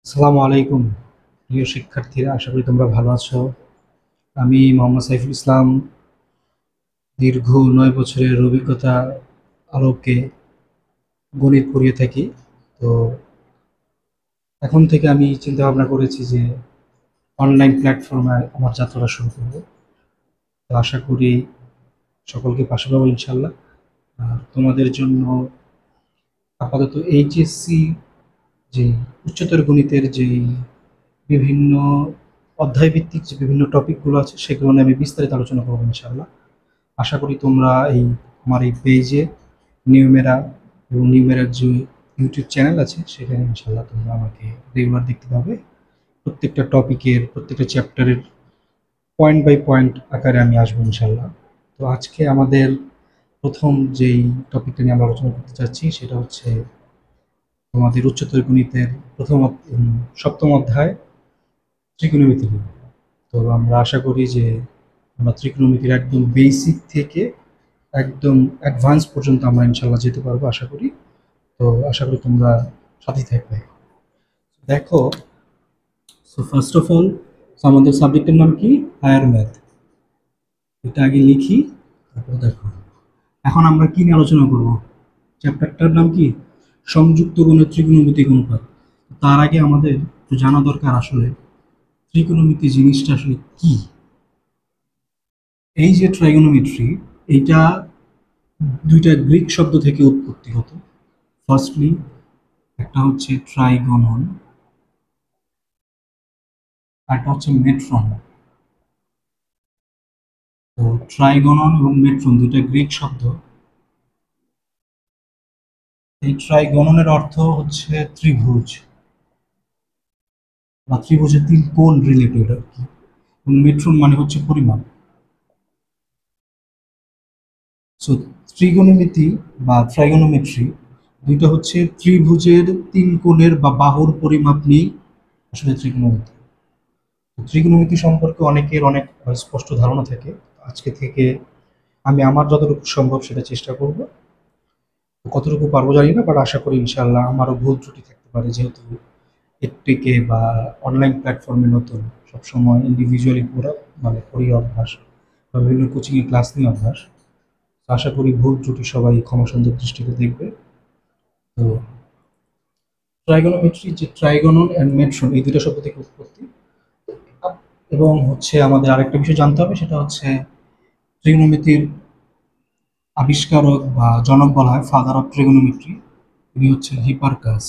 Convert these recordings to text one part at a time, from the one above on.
আসসালামু আলাইকুম প্রিয় শিক্ষার্থীরা, আশা করি তোমরা ভালো আছো। আমি মোহাম্মদ সাইফুল ইসলাম দীর্ঘ 9 বছরের অভিজ্ঞতা আলোকে গণিত পড়িয়ে থাকি। তো এখন থেকে আমি চিন্তা ভাবনা করেছি যে অনলাইন প্ল্যাটফর্মে আমার যাত্রাটা শুরু করব। তো আশা করি সকলকে পাশে পাবো ইনশাল্লাহ। আর তোমাদের জন্য আপাতত এইচএসসি যে উচ্চতর গণিতের যে বিভিন্ন অধ্যায়ভিত্তিক যে বিভিন্ন টপিকগুলো আছে সেগুলো নিয়ে আমি বিস্তারিত আলোচনা করবো ইনশাল্লাহ। আশা করি তোমরা আমার এই পেজে নিউমেরা এবং নিউমেরার যে ইউটিউব চ্যানেল আছে সেখানে ইনশাল্লাহ তোমরা আমাকে রেগুলার দেখতে পাবে। প্রত্যেকটা টপিকের প্রত্যেকটা চ্যাপ্টারের পয়েন্ট বাই পয়েন্ট আকারে আমি আসবো ইনশাল্লাহ। তো আজকে আমাদের প্রথম যেই টপিকটা নিয়ে আমরা আলোচনা করতে চাচ্ছি সেটা হচ্ছে তোমাদের উচ্চতর গণিতের সপ্তম অধ্যায় ত্রিকোণমিতি নিয়ে। তো আমরা আশা করি যে আমরা ত্রিকোণমিতির একদম বেসিক থেকে একদম অ্যাডভান্স পর্যন্ত আমরা ইনশাল্লাহ যেতে পারবো আশা করি। তো আশা করি তোমরা সাথেই থাকবে। দেখো, সো ফার্স্ট অফ অল আমাদের সাবজেক্টের নাম কি? Higher math. এটা আগে লিখি, তারপর দেখো এখন আমরা কি নিয়ে আলোচনা করব। চ্যাপ্টারটার নাম কি? সংযুক্ত গুণের ত্রিকোণমিতিক অনুপাত। তার আগে আমাদের একটু জানা দরকার আসলে ত্রিকোণমিতি জিনিসটা আসলে কি। এই যে ট্রাইগোনোমেট্রি, এইটা দুইটা গ্রিক শব্দ থেকে উৎপত্তি হতো। ফার্স্টলি একটা হচ্ছে ট্রাইগনন, আর একটা হচ্ছে মেট্রন। তো ট্রাইগনন এবং মেট্রন দুইটা গ্রিক শব্দ। এই ট্রাইগননের অর্থ হচ্ছে ত্রিভুজ বা ত্রিভুজের তিন কোণ রিলেটেড আর কি। এবং মেট্রন মানে হচ্ছে পরিমাপ। সো ত্রিগোণমিতি বা ট্রাইগোনোমেট্রি দুইটা হচ্ছে ত্রিভুজের তিন কোণের বা বাহুর পরিমাপ নিয়েই আসলে ত্রিগোণমিতি। ত্রিগোণমিতি সম্পর্কে অনেকের অনেক স্পষ্ট ধারণা থাকে। আজকে থেকে আমি আমার যতটুকু সম্ভব সেটা চেষ্টা করব। কতটুকু পারবো জানি না, বাট আশা করি ইনশাআল্লাহ আমারও ভুল ত্রুটি থাকতে পারে, যেহেতু একটিকে বা অনলাইন প্ল্যাটফর্মে নতুন, সবসময় ইন্ডিভিজুয়ালি পড়া মানে পড়ি অভ্যাস বা বিভিন্ন কোচিংয়ে ক্লাস নিয়ে অভ্যাস। তো আশা করি ভুল ত্রুটি সবাই ক্ষমাসুন্দর দৃষ্টিতে দেখবে। তো ট্রাইগোনোমেট্রি যে ট্রাইগোনন অ্যান্ড মেট্রন এই দুটো শব্দ থেকে উৎপত্তি। এবং হচ্ছে আমাদের আরেকটা বিষয় জানতে হবে, সেটা হচ্ছে ত্রিগোনোমিতির আবিষ্কারক বা জনক বলা হয় ফাদার অফ ট্রিগোনোমেট্রি, তিনি হচ্ছেন হিপারকাস।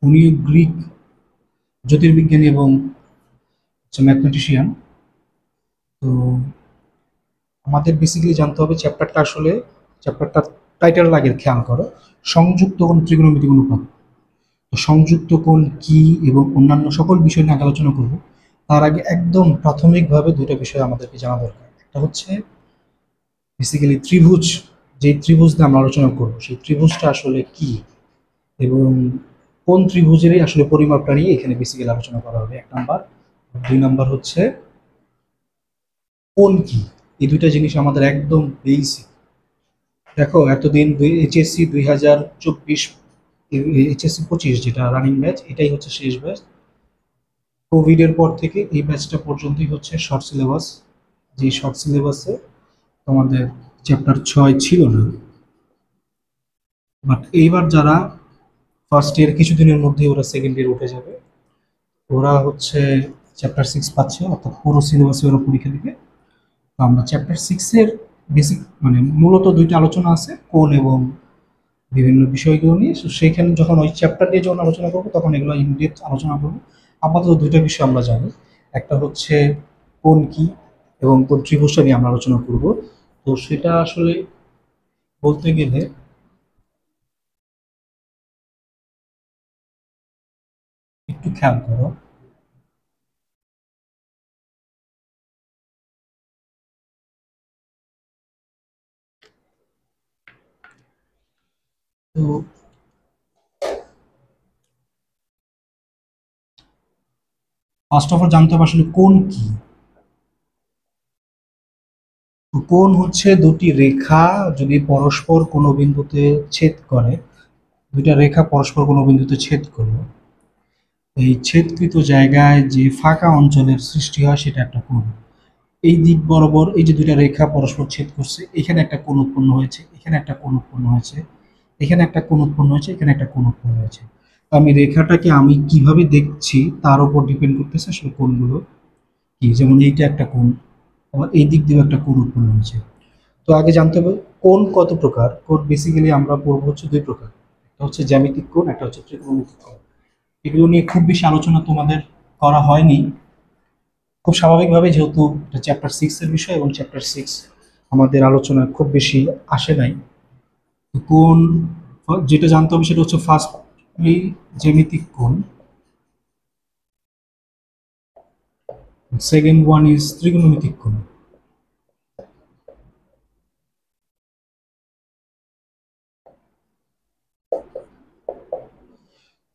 উনি গ্রিক জ্যোতির্বিজ্ঞানী এবং ম্যাথমেটিশিয়ান। তো আমাদের বেসিক্যালি জানতে হবে চ্যাপ্টারটা আসলে, চ্যাপ্টারটার টাইটেল আগে খেয়াল করো, সংযুক্ত কোণ ত্রিগোণমিতিক অনুপাত। তো সংযুক্ত কোণ কি এবং অন্যান্য সকল বিষয় নিয়ে আগে আলোচনা করব। তার আগে একদম প্রাথমিকভাবে দুটো বিষয় আমাদেরকে জানা দরকার। একটা হচ্ছে বেসিক্যালি ত্রিভুজ, যে ত্রিভুজ নিয়ে আমরা আলোচনা করব সেই ত্রিভুজটা আসলে কি এবং কোন ত্রিভুজেরই আসলে পরিমাপটা নিয়ে এখানে বেসিক্যালি আলোচনা করা হবে, 1 নাম্বার। 2 নাম্বার হচ্ছে কোন কি। এই দুইটা জিনিস আমাদের একদম বেসিক। দেখো, এতদিন এইচএসসি 2024, এইচএসসি 25 যেটা রানিং ব্যাচ, এটাই হচ্ছে শেষ ব্যাচ। কোভিড এর পর থেকে এই ব্যাচটা পর্যন্তই হচ্ছে শর্ট সিলেবাস। যে শর্ট সিলেবাসে তোমাদের চ্যাপ্টার 6 ছিল না, বাট এইবার যারা ফার্স্ট ইয়ার কিছুদিনের মধ্যে ওরা সেকেন্ড ইয়ার উঠে যাবে, ওরা হচ্ছে চ্যাপ্টার 6 পাচ্ছে, অর্থাৎ পুরো সিলেবাসে ওরা পরীক্ষা দিবে। তো আমরা চ্যাপ্টার 6-এর বেসিক মানে মূলত দুইটা আলোচনা আছে, কোণ এবং বিভিন্ন বিষয়গুলো নিয়ে। তো সেইখানে যখন ওই চ্যাপ্টার নিয়ে যখন আলোচনা করবো তখন এগুলো ইনডেপথ আলোচনা করবো। আপাতত দুইটা বিষয় আমরা জানি, একটা হচ্ছে কোণ কি এবং কোন ত্রিভুজটা নিয়ে আমরা আলোচনা করব। তো সেটা আসলে বলতে গেলে একটু খেয়াল করো। তো ফার্স্ট অফ অল জানতে হবে আসলে কোণ কি। কোণ হচ্ছে দুটি রেখা যদি পরস্পর কোনো বিন্দুতে ছেদ করে দুইটা রেখা পরস্পর কোনো বিন্দুতে ছেদ করলো, এই ছেদকৃত জায়গায় যে ফাঁকা অঞ্চলের সৃষ্টি হয় সেটা একটা কোণ। এই দিক বরাবর এই যে দুইটা রেখা পরস্পর ছেদ করছে, এখানে একটা কোণ উৎপন্ন হয়েছে, এখানে একটা কোণ উৎপন্ন হয়েছে, এখানে একটা কোণ উৎপন্ন হয়েছে, এখানে একটা কোণ উৎপন্ন হয়েছে। তো আমি রেখাটাকে আমি কিভাবে দেখছি তার উপর ডিপেন্ড করতেছে আসলে কোণগুলো কি। যেমন এইটা একটা কোণ, আবার এই দিক দিয়েও একটা কোণ উৎপন্ন হয়েছে। তো আগে জানতে হবে কোণ কত প্রকার। কোণ বেসিক্যালি আমরা পড়বো হচ্ছে দুই প্রকার, একটা হচ্ছে জ্যামিতিক কোণ, একটা হচ্ছে ত্রিকোণমিতিক কোণ। এগুলো নিয়ে খুব বেশি আলোচনা তোমাদের করা হয়নি, খুব স্বাভাবিকভাবে, যেহেতু এটা চ্যাপ্টার 6 এর বিষয় এবং চ্যাপ্টার 6 আমাদের আলোচনা খুব বেশি আসে নাই। তো কোণ যেটা জানতে হবে সেটা হচ্ছে ফার্স্ট এই জ্যামিতিক কোণ, সেকেন্ড ওয়ান ইজ ত্রিকোণমিতিক কোণ।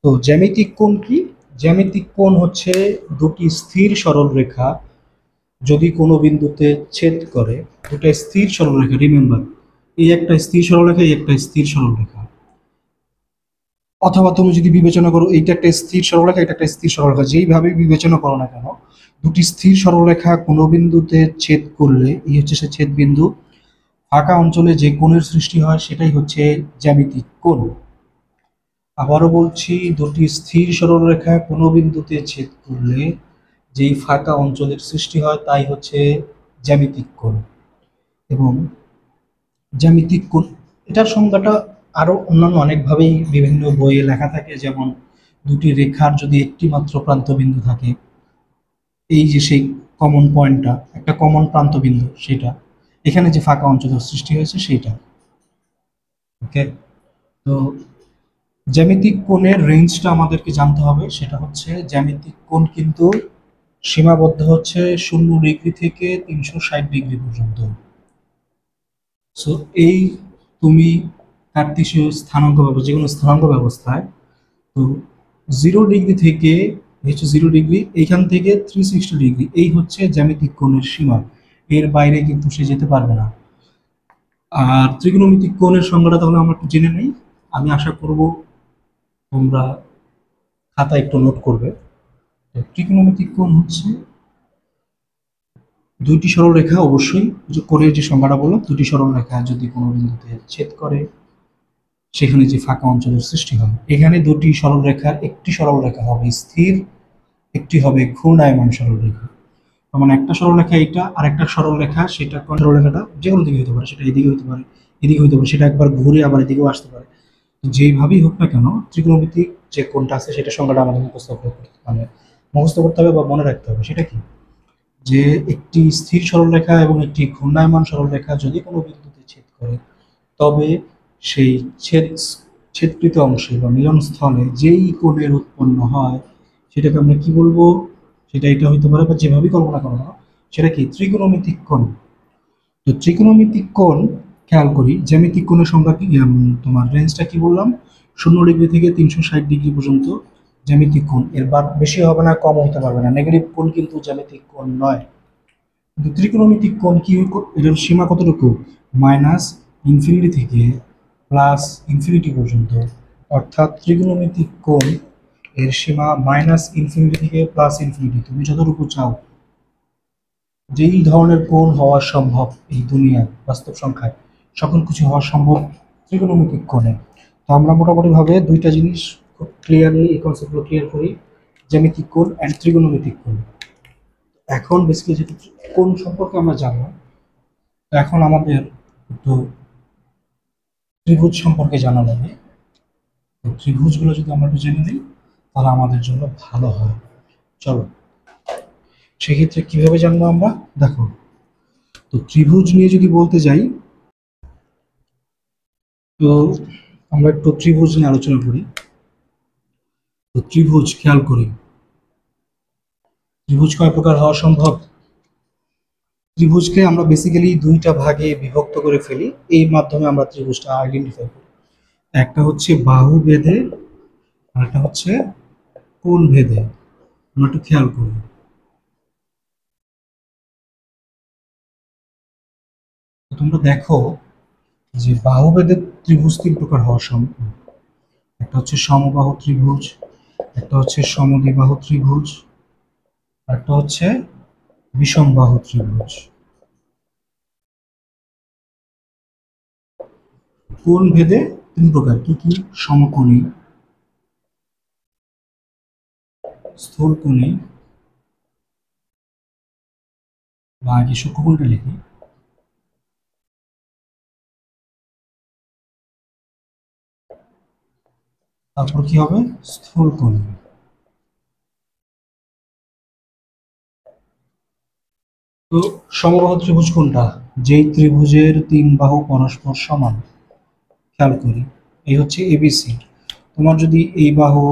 তো জ্যামিতিক কোণ কি? জ্যামিতিক কোণ হচ্ছে দুটি স্থির সরল রেখা যদি কোনো বিন্দুতে ছেদ করে, দুটা স্থির সরল রেখা, রিমেম্বার, এই একটা স্থির সরল রেখা, এই একটা স্থির সরল রেখা, অথবা তুমি যদি বিবেচনা করো এইটা একটা স্থির সরলরেখা, এটা একটা স্থির সরলরেখা, যেইভাবে বিবেচনা করো না কেন, দুটি স্থির সরলরেখা কোনো বিন্দুতে ছেদ করলে এই হচ্ছে সে ছেদ বিন্দু। ফাঁকা অঞ্চলে যে কোণের সৃষ্টি হয় সেটাই হচ্ছে জ্যামিতিক কোণ। আবারও বলছি, দুটি স্থির সরলরেখা কোনো বিন্দুতে ছেদ করলে যেই ফাঁকা অঞ্চলের সৃষ্টি হয় তাই হচ্ছে জ্যামিতিক কোণ। এবং জ্যামিতিক কোণ, এটার সংজ্ঞাটা আরো অন্যান্য অনেকভাবেই বিভিন্ন বইয়ে লেখা থাকে। যেমন দুটি রেখার যদি একটি মাত্র প্রান্ত বিন্দু থাকে, এই যে সেই কমন পয়েন্টটা, একটা কমন প্রান্ত বিন্দু, সেটা এখানে যে ফাঁকা অঞ্চলের সৃষ্টি হয়েছে সেইটা। ওকে, তো জ্যামিতিক কোণের রেঞ্জটা আমাদেরকে জানতে হবে। সেটা হচ্ছে জ্যামিতিক কোণ কিন্তু সীমাবদ্ধ হচ্ছে 0 ডিগ্রি থেকে 360 ডিগ্রি পর্যন্ত। সো এই তুমি কার্তেশীয় স্থানাঙ্ক ব্যবস্থা, যে কোনো স্থানাঙ্ক ব্যবস্থায়, তো 0 ডিগ্রি থেকে, হচ্ছে 0 ডিগ্রি, এইখান থেকে 360 ডিগ্রি, এই হচ্ছে জ্যামিতিক কোণের সীমা। এর বাইরে কিন্তু সে যেতে পারবে না। আর ত্রিকোণমিতিক কোণের সংজ্ঞাটা তাহলে আমরা একটু জেনে নেই। আমি আশা করব তোমরা খাতা একটু নোট করবে। তো ত্রিকোণমিতিক কোণ হচ্ছে দুইটি সরল রেখা, অবশ্যই যে কোণের যে সংজ্ঞাটা বললাম, দুটি সরল রেখা যদি কোনো বিন্দুতে ছেদ করে সেখানে যে ফাঁকা অঞ্চলের সৃষ্টি হয়। এখানে দুটি সরল রেখার একটি সরল রেখা হবে স্থির, একটি হবে ঘূর্ণায়মান সরল রেখা। তার মানে একটা সরলরেখা এইটা, আর একটা সরলরেখা, সেটা কোন সরলরেখাটা যে কোনো দিকে হতে পারে, সেটা এদিকে হতে পারে, এদিকে হতে পারে, সেটা একবার ঘুরে আবার এদিকেও আসতে পারে। যেইভাবেই হোক না কেন, ত্রিকোণমিতিক যে কোণটা আছে সেটা সংজ্ঞাটা আমাদের মুখস্থ করতে হবে বা মনে রাখতে হবে। সেটা কি? যে একটি স্থির সরলরেখা এবং একটি ঘূর্ণায়মান সরলরেখা যদি কোনো বিন্দুতে ছেদ করে, তবে সেই ছেদ ছেদকৃত অংশে বা মিলনস্থলে যেই কোণের উৎপন্ন হয় সেটাকে আমরা কি বলবো? সেটা এটা হইতে পারে, বা যেভাবেই কল্পনা করো না, সেটা কি? ত্রিকোণমিতিক কোণ। তো ত্রিকোণমিতিক কোণ, খেয়াল করি জ্যামিতিক কোণের সংখ্যা কি, তোমার রেঞ্জটা কি বললাম, 0 ডিগ্রি থেকে 360 ডিগ্রি পর্যন্ত জ্যামিতিক কোণ। এর বেশি হবে না, কম হতে পারবে না। নেগেটিভ কোণ কিন্তু জ্যামিতিক কোণ নয়। কিন্তু ত্রিকোণমিতিক কোণ কি, এটার সীমা কতটুকু? -ইনফিনিটি থেকে +ইনফিনিটি পর্যন্ত। অর্থাৎ ত্রিকোণমিতিক কোণ এর সীমা -ইনফিনিটি থেকে +ইনফিনিটি। তুমি যতটুকু চাও, যেই ধরনের কোণ হওয়া সম্ভব এই দুনিয়ায় বাস্তব সংখ্যায়, সকল কিছু হওয়া সম্ভব ত্রিকোণমিতিক কোণে। তো আমরা মোটামুটিভাবে দুইটা জিনিস খুব ক্লিয়ারলি এই কনসেপ্টগুলো ক্লিয়ার করি, জ্যামিতিক কোণ অ্যান্ড ত্রিকোণমিতিক কোণ। এখন বেসিক্যালি যেহেতু কোণ সম্পর্কে আমরা জানলাম, তো এখন আমাদের একটু ত্রিভুজ সম্পর্কে জানা লাগে। তো ত্রিভুজগুলো যদি আমরা একটু জেনে নিই তাহলে আমাদের জন্য ভালো হয়। চলো, সেক্ষেত্রে কিভাবে জানবো আমরা? দেখো, তো ত্রিভুজ নিয়ে যদি বলতে যাই, তো আমরা একটু ত্রিভুজ নিয়ে আলোচনা করি। তো ত্রিভুজ খেয়াল করি, ত্রিভুজ কয় প্রকার হওয়া সম্ভব? ত্রিভুজকে আমরা বেসিক্যালি দুইটা ভাগে বিভক্ত করে ফেলি, এই মাধ্যমে আমরা ত্রিভুজটা আইডেন্টিফাই করি। একটা হচ্ছে বাহু ভেদে, আর একটা হচ্ছে কোণ ভেদে। আমরা একটু খেয়াল করি। তো তোমরা দেখো যে বাহু ভেদে ত্রিভুজ তিন প্রকার হওয়া সম্ভব। একটা হচ্ছে সমবাহু ত্রিভুজ, একটা হচ্ছে সমদ্বিবাহু ত্রিভুজ, আর একটা হচ্ছে বিষমবাহু ত্রিভুজ। কোণ ভেদে তিন প্রকার, কি কি? সমকোণী, স্থূলকোণী, বা আগে সূক্ষ্মকোণটা লিখি, তারপর কি হবে? স্থূলকোণী। তো সমবাহু ত্রিভুজ কোনটা? যেই ত্রিভুজের তিন বাহু পরস্পর সমান। খেয়াল করি, এই হচ্ছে এবিসি। তোমার যদি এই বাহু,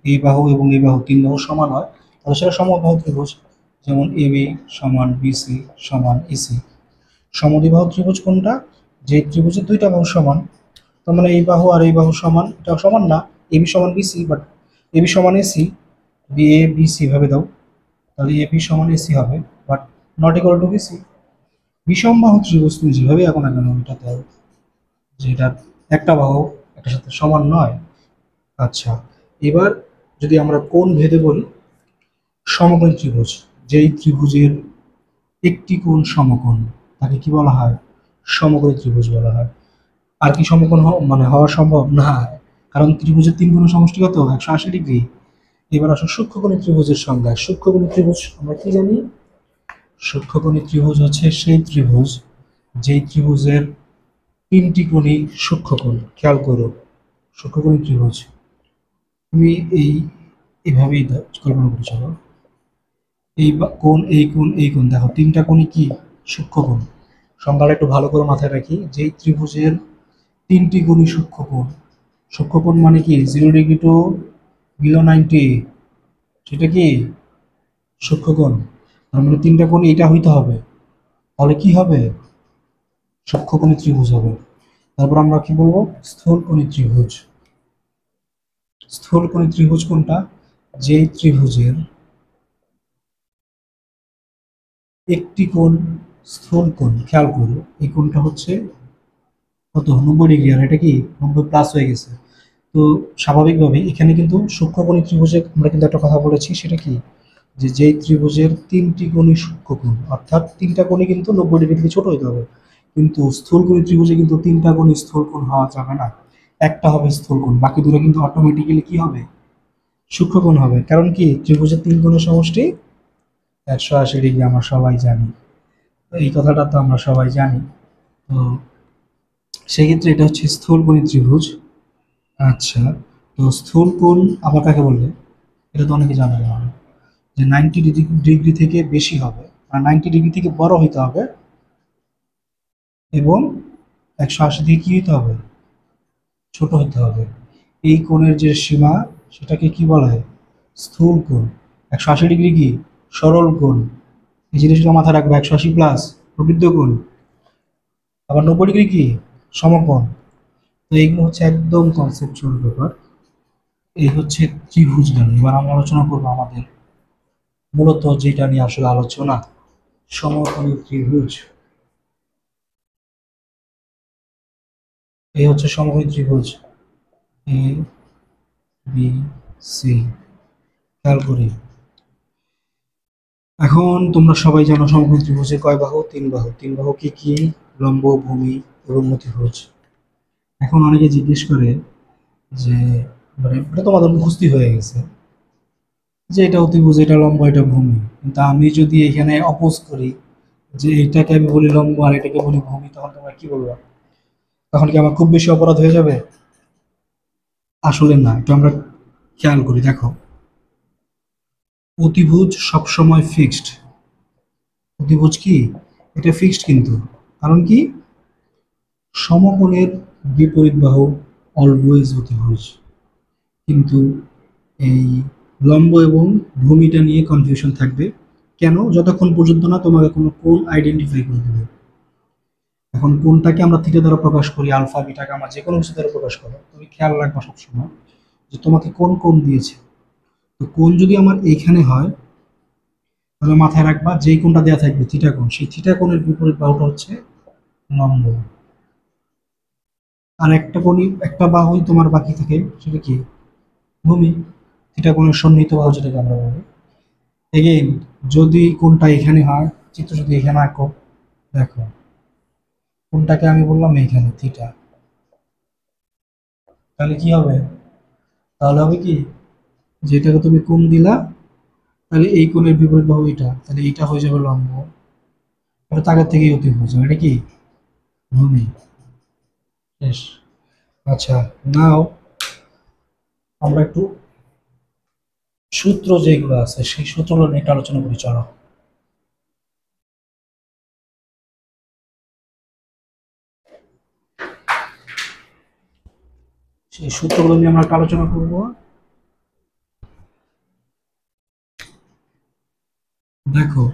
এই বাহু এবং এই বাহু তিন বাহু সমান হয়, তাহলে সেটা সমবাহু ত্রিভুজ। যেমন এবি সমান বিসি সমান এসি। সমদ্বিবাহু ত্রিভুজ কোনটা? যে ত্রিভুজের দুইটা বাহু সমান। তার মানে এই বাহু আর এই বাহু সমান, এটা সমান না। এবি সমান বিসি, বাট এবি সমান এসি, বি এ বিসি ভাবে দাও, তাহলে এবি সমান এসি হবে, but not equal to BC. বিষমবাহু ত্রিভুজ তুমি যেভাবে এখন কেন এটা দাও, যে এটা একটা বাহু একটার সাথে সমান নয়। আচ্ছা, এবার যদি আমরা কোণ ভেদে বলি, সমকোণী ত্রিভুজ, যেই ত্রিভুজের একটি কোণ সমকোণ, তাকে কি বলা হয়? সমকোণী ত্রিভুজ বলা হয়। আর কি সমকোণ মানে হওয়া সম্ভব না? কারণ ত্রিভুজের তিন কোণের সমষ্টি কত? 180 ডিগ্রি। এবার আসো সূক্ষ্মকোণী ত্রিভুজের সংজ্ঞা। সূক্ষ্মকোণী ত্রিভুজ আমরা কি জানি? সূক্ষ্মকোণী ত্রিভুজ হচ্ছে সেই ত্রিভুজ যেই ত্রিভুজের তিনটি কোণই সূক্ষ্মকোণ। খেয়াল করো, সূক্ষ্মকোণী ত্রিভুজ তুমি এইভাবেই কল্পনা করে চলো। কোণ, এই কোণ, এই কোণ, দেখো তিনটা কোণই কি? সূক্ষ্মকোণ। সংজ্ঞাটা একটু ভালো করে মাথায় রাখি, যেই ত্রিভুজের তিনটি কোণই সূক্ষ্মকোণ। সূক্ষ্মকোণ মানে কি? 0 ডিগ্রি টু বিলো 90, সেটা কি সূক্ষ্মকোণ। তার মানে তিনটা কোণ এইটা হইতে হবে, তাহলে কি হবে? সূক্ষ্মকোণী ত্রিভুজ হবে। তারপর আমরা কি বলবো? স্থূলকোণী ত্রিভুজ। স্থূলকোণী ত্রিভুজ কোনটা? যেই ত্রিভুজের একটি কোণ স্থূল কোণ। খেয়াল করো, এই কোণটা হচ্ছে কত? 90 ডিগ্রি, আর এটা কি 90 প্লাস হয়ে গেছে। তো স্বাভাবিকভাবে এখানে কিন্তু সূক্ষ্মকোণী ত্রিভুজে আমরা কিন্তু একটা কথা বলেছি, সেটা কি? যে যেই ত্রিভুজের তিনটি কোণই সূক্ষ্মকোণ, অর্থাৎ তিনটা কোণই কিন্তু 90 ডিগ্রি থেকে ছোট হতে হবে। কিন্তু স্থূলকোণী ত্রিভুজে কিন্তু তিনটা কোণই স্থূলকোণ হওয়া যাবে না, একটা হবে স্থূলকোণ, বাকি দুটো কিন্তু অটোমেটিক্যালি কি হবে? সূক্ষ্মকোণ হবে। কারণ কি? ত্রিভুজের তিন কোণের সমষ্টি 180 ডিগ্রি, আমরা সবাই জানি। তো এই কথাটা তো আমরা সবাই জানি। তো সেক্ষেত্রে এটা হচ্ছে স্থূলকোণী ত্রিভুজ। আচ্ছা, তো স্থূল কোণ আবার কাকে বলবে? এটা তো অনেকে জানে না, যে 90 ডিগ্রি থেকে বেশি হবে, আর 90 ডিগ্রি থেকে বড় হইতে হবে, এবং 180 ডিগ্রি কি হইতে হবে? ছোট হইতে হবে। এই কোণের যে সীমা, সেটাকে কি বলা হয়? স্থূল কোণ। 180 ডিগ্রি কি সরল কোণ, এই জিনিসটা মাথায় রাখবে। 180 প্লাস প্রবৃদ্ধ কোণ। আবার 90 ডিগ্রি কি সমকোণ। তো এইগুলো হচ্ছে একদম কনসেপচুয়াল ব্যাপার। এই হচ্ছে ত্রিভুজ জ্ঞান। এবার আমরা আলোচনা করবো আমাদের মূলত যেটা নিয়ে আসলে আলোচনা, সমকোণী ত্রিভুজ। এই হচ্ছে সমকোণী ত্রিভুজ এ বি সি। খেয়াল করি, এখন তোমরা সবাই জানো সমকোণী ত্রিভুজে কয় বাহু? তিন বাহু। তিন বাহু কি কি? লম্ব, ভূমি এবং অতিভুজ। এখন অনেকে জিজ্ঞেস করে যে, মানে এটা তোমাদের মুখস্থই হয়ে গেছে, যে এটা অতিভুজ, এটা লম্ব, এটা ভূমি। কিন্তু আমি যদি এখানে অপোজ করি, যে এটাকে আমি বলি লম্ব আর এটাকে বলি ভূমি, তখন তোমরা কি বলবো? তখন কি আমার খুব বেশি অপরাধ হয়ে যাবে? আসলে না, একটু আমরা খেয়াল করি, দেখো অতিভুজ সবসময় ফিক্সড। অতিভুজ কি? এটা ফিক্সড কিন্তু। কারণ কি? সমকোণের বিপরীত বাহু অলওয়েজ অতিভুজ। কিন্তু এই লম্ব এবং ভূমিটা নিয়ে কনফিউশন থাকবে। কেন? যতক্ষণ পর্যন্ত না তোমাকে কোনো কোণ আইডেন্টিফাই করে দেবে। এখন কোণটাকে আমরা থিটা দ্বারা প্রকাশ করি, আলফা বিটাকে আমরা যে কোনো কিছু দ্বারা প্রকাশ করো, তুমি খেয়াল রাখবা সবসময় যে তোমাকে কোন কোণ দিয়েছে। তো কোণ যদি আমার এইখানে হয়, তাহলে মাথায় রাখবা যেই কোণটা দেওয়া থাকবে থিটা কোণ, সেই থিটা কোণের বিপরীত বাহুটা হচ্ছে লম্ব। আর একটা কোণই একটা বাহুই তোমার বাকি থাকে, সেটা কি? ভূমি। থিটা কোণের সন্নিহিত বাহু যেটাকে আমরা বলি। এগেইন, যদি কোণটা এখানে হয়, চিত্র যদি এখানে আঁকো, দেখো কোণটাকে আমি বললাম এইখানে থিটা, তাহলে কি হবে? তাহলে হবে কি, যেটাকে তুমি কোণ দিলা, তাহলে এই কোণের বিপরীত বাহু এটা, তাহলে এইটা হয়ে যাবে লম্ব, এটা তো আগের থেকেই অতিভুজ, এটা কি? ভূমি। শেষ। আচ্ছা, নাও আমরা একটু সূত্র যেগুলো আছে সেই সূত্রগুলো নিয়ে একটু আলোচনা করি, চলো। সেই সূত্রগুলো নিয়ে আমরা একটু আলোচনা করবো। দেখো,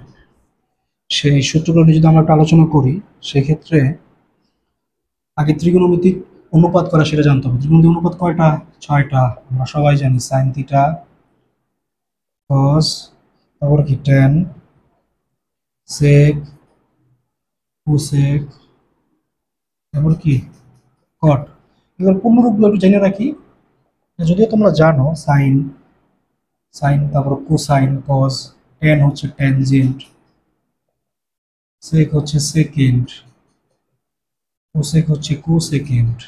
সেই সূত্রগুলো নিয়ে যদি আমরা একটু আলোচনা করি, সেক্ষেত্রে আগে ত্রিকোণমিতিক অনুপাত করা সেটা জানতে হবে। ত্রিকোণমিতিক অনুপাত কয়টা? 6টা। আমরা সবাই জানি সাইন থিটা, কস, তারপর কি ট্যান, সেক, কোসেক, তারপর কি কট। এবার পূর্ণরূপগুলো একটু জেনে রাখি। যদিও তোমরা জানো সাইন, তারপর কোসাইন, কস, ট্যান হচ্ছে ট্যানজেন্ট, সেক হচ্ছে সেকেন্ড, কোসেক হচ্ছে কোসেকেন্ড,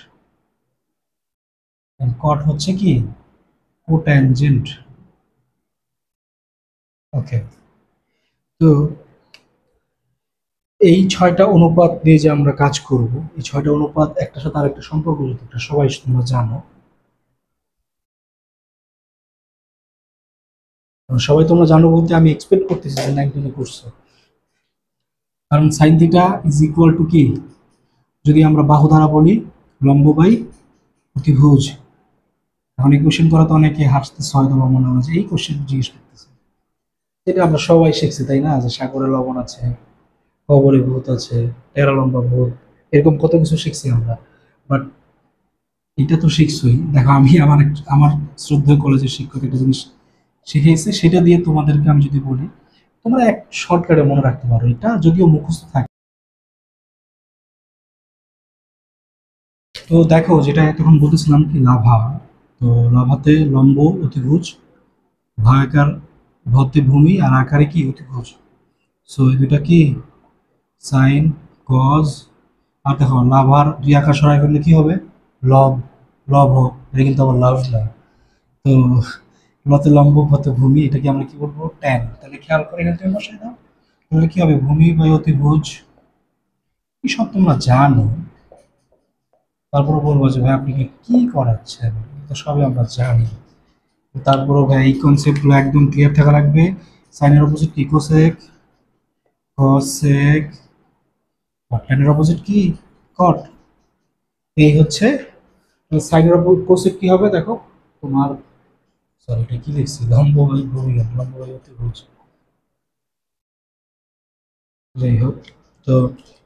কট হচ্ছে কি কোট্যানজেন্ট। ওকে, তো এই 6টা অনুপাত নিয়ে যে আমরা কাজ করব, এই 6টা অনুপাত একটার সাথে আরেকটা সম্পর্কযুক্ত, এটা সবাই তোমরা জানো। সবাই তোমরা জানো বলতে আমি এক্সপেক্ট করতেছি যে না একজনে করছো। কারণ sine theta is equal to কি, যদি আমরা বাহু দ্বারা বলি লম্ব বাই অতিভুজ। এখন এই কোশ্চেন করা তো অনেকে হাসতেছে হয়তো, বা মনে হয় যে এই কোশ্চেন জিজ্ঞেস করতেছে। এটা আমরা সবাই শিখছি তাই না, যে সাগরে লবণ আছে, কবরে ভূত আছে, টেরা লম্বা ভূত, এরকম কত কিছু শিখছি আমরা। বাট এটা তো শিখছই। দেখো, আমি আমার শ্রদ্ধেয় কলেজের শিক্ষক একটা জিনিস শিখিয়েছে, সেটা দিয়ে তোমাদেরকে আমি যদি বলি, তোমরা এক শর্টকাটে মনে রাখতে পারো, এটা যদিও মুখস্থ থাকে। তো দেখো, যেটা তখন বলতেছিলাম কি লাভা, তো লাভাতে লম্ব অতিভুজ, ভয়াকার ভতে ভূমি, আর আকারে কি অতিভুজ। সো এই দুটা কি সাইন, কজ, আর দেখো লাভার দুই আকার সরাই ফেললে কি হবে? লব। লব হোক, এটা কিন্তু আবার লাভ না। তো লতে লম্ব ভতে ভূমি, এটাকে আমরা কি বলবো? ট্যান। তাহলে খেয়াল করে এখানে তুমি বসাই দাও, তাহলে কি হবে? ভূমি বাই অতিভুজ। এসব তোমরা জানো, তারপরে বলবো যে ভাই আপনি কি করাচ্ছেন, তো সবই আমরা জানি। তারপরে ভাই এই কনসেপ্টগুলো একদম ক্লিয়ার থাকা লাগবে। সাইনের অপোজিট কি? কোসেক। কোসেক। আর ট্যানের অপোজিট কি? কট। এই হচ্ছে সাইনের অপোজিট। কোসেক কি হবে দেখো তোমার, সরি এটা কি লিখছি, লম্ব বাই ভূমি, লম্ব বাই অতিভুজ, যাই হোক। তো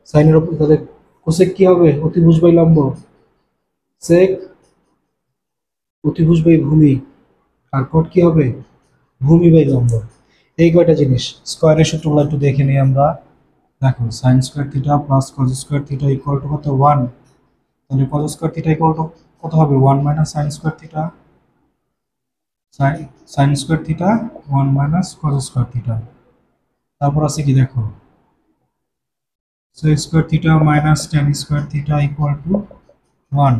সাইনের অপোজিট তাহলে কোসেক কি হবে? অতিভুজ বাই লম্ব। সেক অতিভুজ বাই ভূমি। আর কট কি হবে? ভূমি বাই লম্ব। এই কয়টা জিনিস স্কয়ারের সূত্রগুলো একটু দেখে নিই আমরা। দেখো, sine square theta plus cos square theta equal to কত? 1। তাহলে cos square theta equal to কত হবে? 1 minus sine square theta. Sine square theta 1 minus cos square theta. তারপর আছে কি দেখো, sec square theta minus tan square theta equal to 1।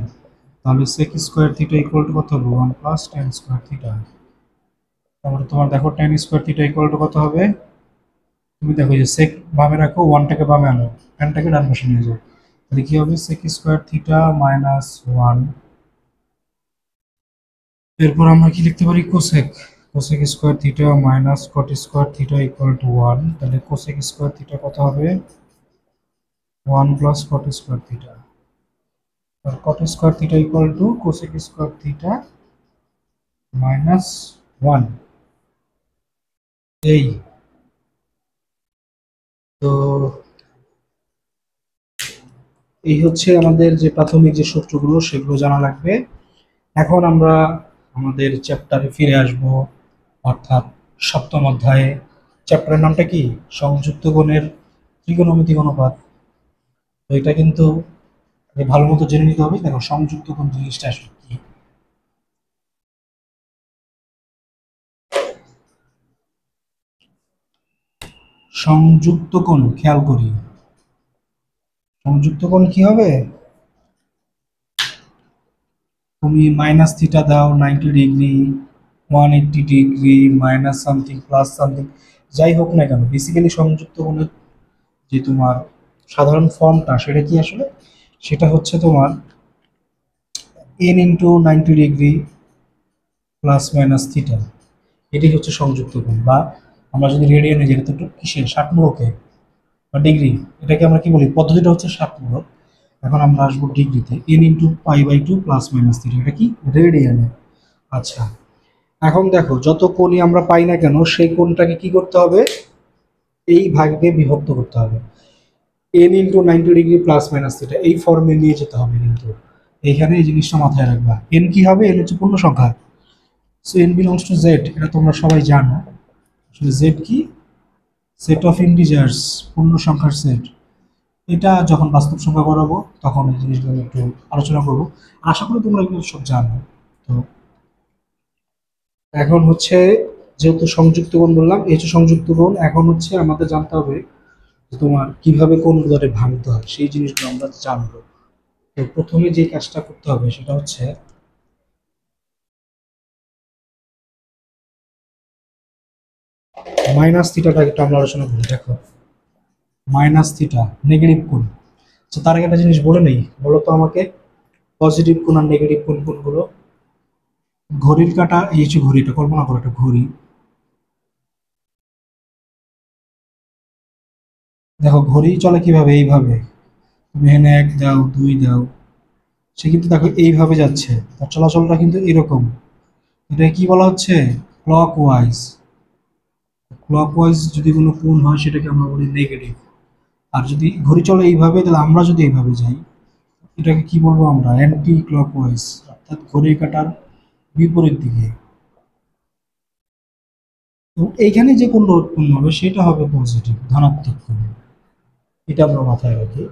তাহলে sec square theta equal to কত হবে? 1 প্লাস ট্যান স্কয়ার থিটা। তারপরে তোমার দেখো tan square theta equal to কত হবে? তুমি দেখো যে সেক বামে রাখো, ওয়ানটাকে বামে আনো, ট্যানটাকে ডান পাশে নিয়ে যাও, তাহলে কি হবে? Sec square theta minus 1। এরপর আমরা কি লিখতে পারি? Cosec. Cosec square theta minus cot square theta equal to 1। তাহলে কোসেক স্কয়ার থিটা কত হবে? 1 প্লাস কট স্কয়ার থিটা। আর cot square theta equal to cosec square theta minus 1। এই তো এই হচ্ছে আমাদের যে প্রাথমিক যে সূত্রগুলো, সেগুলো জানা লাগবে। এখন আমরা আমাদের চ্যাপ্টারে ফিরে আসব, অর্থাৎ সপ্তম অধ্যায়ে। চ্যাপ্টারের নামটা কি? সংযুক্ত কোণের ত্রিকোণমিতিক অনুপাত। তো এটা কিন্তু ভালো মতো জেনে নিতে হবে। দেখো সংযুক্ত কোণ জিনিসটা আসলে কি। সংযুক্ত কোণ খেয়াল করি, সংযুক্ত কোণ কি হবে, তুমি মাইনাস থিটা দাও 90 degree, 180 degree, minus something, plus something, যাই হোক না কেন, বেসিক্যালি সংযুক্ত কোণের যে তোমার সাধারণ ফর্মটা সেটা কি আসলে, সেটা হচ্ছে তোমার n × 90 degree plus minus theta, এটাই হচ্ছে সংযুক্ত কোণ। বা আমরা যদি রেডিয়ানে যেটা তো কিসে 60 মূলকে বা ডিগ্রি, এটাকে আমরা কি বলি, পদ্ধতিটা হচ্ছে 60 মূলক। এখন আমরা আসবো ডিগ্রিতে, n × π/2 প্লাস মাইনাস থিটা, এটা কি রেডিয়ানে। আচ্ছা, এখন দেখো যত কোণই আমরা পাই না কেন সেই কোণটাকে কি করতে হবে, এই ভাগে বিভক্ত করতে হবে। n × 90 degree plus minus theta এই ফর্মে নিয়ে যেতে হবে, কিন্তু এইখানে এই জিনিসটা মাথায় রাখবা। n কি হবে, n হচ্ছে পূর্ণ সংখ্যা, so n belongs to Z, এটা তোমরা সবাই জানো। আসলে জেড কি, সেট অফ ইন্টিজার্স, পূর্ণ সংখ্যার সেট। এটা যখন বাস্তব সংখ্যা করাবো তখন এই জিনিসগুলো একটু আলোচনা করবো। আশা করি তোমরা এগুলো সব জানো। তো এখন হচ্ছে, যেহেতু সংযুক্ত কোণ বললাম, এই যে সংযুক্ত কোণ, এখন হচ্ছে আমাদের জানতে হবে যে তোমার কিভাবে কোণগুলোকে ভাঙতে হয়, সেই জিনিসগুলো আমরা জানবো। তো প্রথমে যে কাজটা করতে হবে সেটা হচ্ছে মাইনাস থিটাটা একটু আমরা আলোচনা করি। দেখো মাইনাস থিটা নেগেটিভ কোণ। তো তার আগে একটা জিনিস বলে নেই, বলো তো আমাকে, পজিটিভ কোণ আর নেগেটিভ কোণ কোনগুলো। ঘড়ির কাঁটা, এই হচ্ছে ঘড়িটা, কল্পনা করো একটা ঘড়ি। দেখো ঘড়ি চলে কিভাবে, এইভাবে। তুমি এখানে 1 দাও, 2 দাও, সে কিন্তু দেখো এইভাবে যাচ্ছে, তার চলাচলটা কিন্তু এরকম। এটা কি বলা হচ্ছে, ক্লক ওয়াইজ। ক্লক ওয়াইজ যদি কোনো কোণ হয় সেটাকে আমরা বলি নেগেটিভ। আর যদি ঘড়ি চলে এইভাবে, তাহলে আমরা যদি এইভাবে যাই, এটাকে কি বলবো আমরা, অ্যান্টি ক্লক ওয়াইজ, অর্থাৎ ঘড়ির কাঁটার বিপরীত দিকে। এবং এইখানে যে কোণটা উৎপন্ন হবে সেটা হবে পজিটিভ, ধনাত্মক কোণ। এটা আমরা মাথায় রাখি।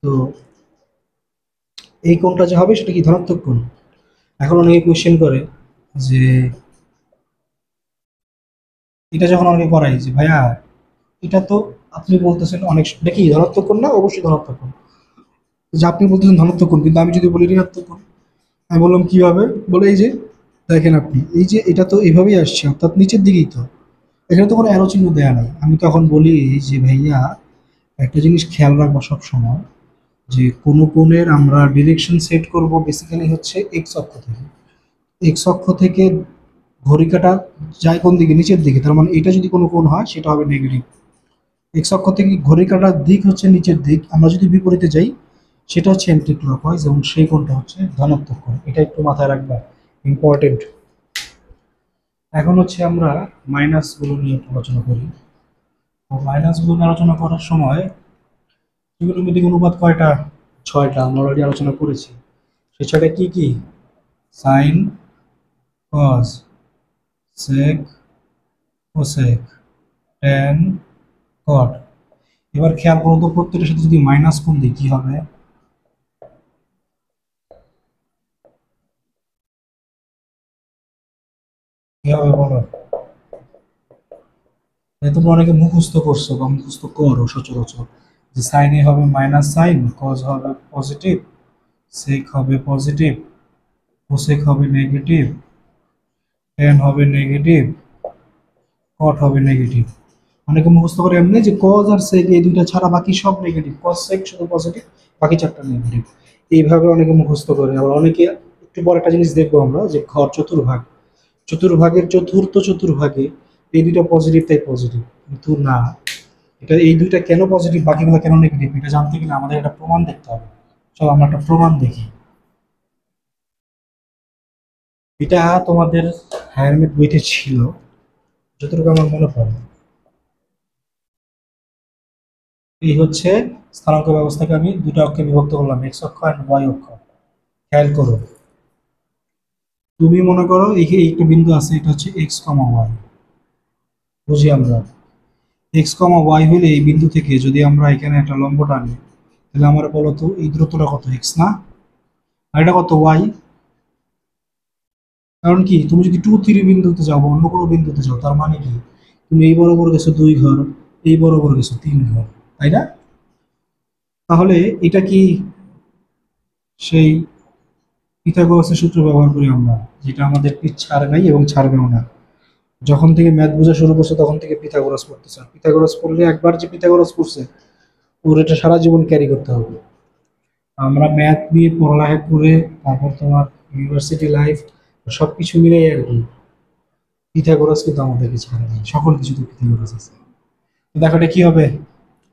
তো এই কোণটা যে হবে সেটা কি ধনাত্মক কোণ। এখন অনেকে কোয়েশ্চেন করে যে, এটা যখন অনেকে করাই যে ভাইয়া, এটা তো আপনি বলতেছেন অনেক, এটা কি ধনাত্মক কোণ না, অবশ্যই ধনাত্মক কোণ। যে আপনি বলতেছেন ধনাত্মক কোণ, কিন্তু আমি যদি বলি ঋণাত্মক কোণ, আমি বললাম কিভাবে, বলে এই যে দেখেন আপনি, এই যে এটা তো এইভাবেই আসছে, অর্থাৎ নিচের দিকেই তো, এখানে তো কোনো অ্যারো চিহ্ন দেয়া নাই। আমি তখন বলি যে ভাইয়া, একটা জিনিস খেয়াল রাখবো সব সময়, যে কোনো কোণের আমরা ডিরেকশন সেট করব বেসিক্যালি হচ্ছে এক্স অক্ষ থেকে। এক্স অক্ষ থেকে ঘড়ি কাঁটা যায় কোন দিকে, নিচের দিকে, তার মানে এটা যদি কোনো কোণ হয় সেটা হবে নেগেটিভ। এক্স অক্ষ থেকে ঘড়ি কাঁটার দিক হচ্ছে নিচের দিক, আমরা যদি বিপরীতে যাই সেটা হচ্ছে অ্যান্টি ক্লকওয়াইজ, এবং সেই কোণটা হচ্ছে ধনাত্মক কোণ। এটা একটু মাথায় রাখবা, ইম্পর্টেন্ট। এখন হচ্ছে আমরা মাইনাসগুলো নিয়ে একটু আলোচনা করি। তো মাইনাসগুলো নিয়ে আলোচনা করার সময় ত্রিকোণমিতিক অনুপাত কয়টা, 6টা, আমরা অলরেডি আলোচনা করেছি। সেই 6টা কি কি, সাইন, কস, সেক, কোসেক, ট্যান, কট। এবার খেয়াল করো তো, প্রত্যেকটার সাথে যদি মাইনাস কোণ দিই কি হবে, কি হবে বলো। এটা তোমরা অনেকে মুখস্থ করছো বা মুখস্থ করো সচরাচর, যে সাইনে হবে মাইনাস সাইন, কজ হবে পজিটিভ, সেক হবে পজিটিভ, কোসেক হবে নেগেটিভ, ট্যান হবে নেগেটিভ, কট হবে নেগেটিভ। অনেকে মুখস্থ করে এমনি যে কজ আর সেক এই দুইটা ছাড়া বাকি সব নেগেটিভ, কজ সেক শুধু পজিটিভ, বাকি 4টা নেগেটিভ। এইভাবে অনেকে মুখস্থ করে। আবার অনেকে, একটু পর একটা জিনিস দেখবো আমরা, যে ঘর চতুর্ভাগ, চতুর্ভাগের চতুর্থ চতুর্ভাগে এই দুইটা পজিটিভ তাই পজিটিভ, কিন্তু না, এটা এই দুইটা কেন পজিটিভ বাকিগুলো কেন নেগেটিভ, এটা জানতে গেলে আমাদের একটা প্রমাণ দেখতে হবে। চলো আমরা একটা প্রমাণ দেখি। এটা তোমাদের হায়ার ম্যাথ বইতে ছিল, যতটুকু আমার মনে পড়ে। এই হচ্ছে স্থানাঙ্ক ব্যবস্থাকে আমি দুটো অক্ষে বিভক্ত করলাম, এক্স অক্ষ আর ওয়াই অক্ষ। খেয়াল করো, তুমি মনে করো এই একটা বিন্দু আছে, এটা হচ্ছে এক্স কমা ওয়াই, বুঝি আমরা। এক্স কমা ওয়াই হলে এই বিন্দু থেকে যদি আমরা এখানে একটা লম্ব টানি, তাহলে আমার বলো তো এই দূরত্বটা কত, এক্স না? আর এটা কত, ওয়াই। কারণ কি, তুমি যদি 2 3 বিন্দুতে যাও বা অন্য কোনো বিন্দুতে যাও, তার মানে কি তুমি এই বরাবর গেছো 2 ঘর, এই বরাবর গেছো 3 ঘর, তাই না? তাহলে এটা কি সেই পিথাগোরাসের সূত্র ব্যবহার করি আমরা, যেটা আমাদের ছাড়ে নাই এবং ছাড়বেও না। যখন থেকে ম্যাথ বোঝা শুরু করছে তখন থেকে পিথাগোরাস পড়তেছে, আর পিথাগোরাস পড়লে একবার যে পিথাগোরাস পড়ছে ওর এটা সারা জীবন ক্যারি করতে হবে। আমরা ম্যাথ নিয়ে পড়ালেখা করে তারপর তোমার ইউনিভার্সিটি লাইফ সবকিছু মিলে আর কি, পিথাগোরাস কিন্তু আমাদেরকে ছাড়ে নাই, সকল কিছুতে পিথাগোরাস আছে। তো দেখো এটা কি হবে,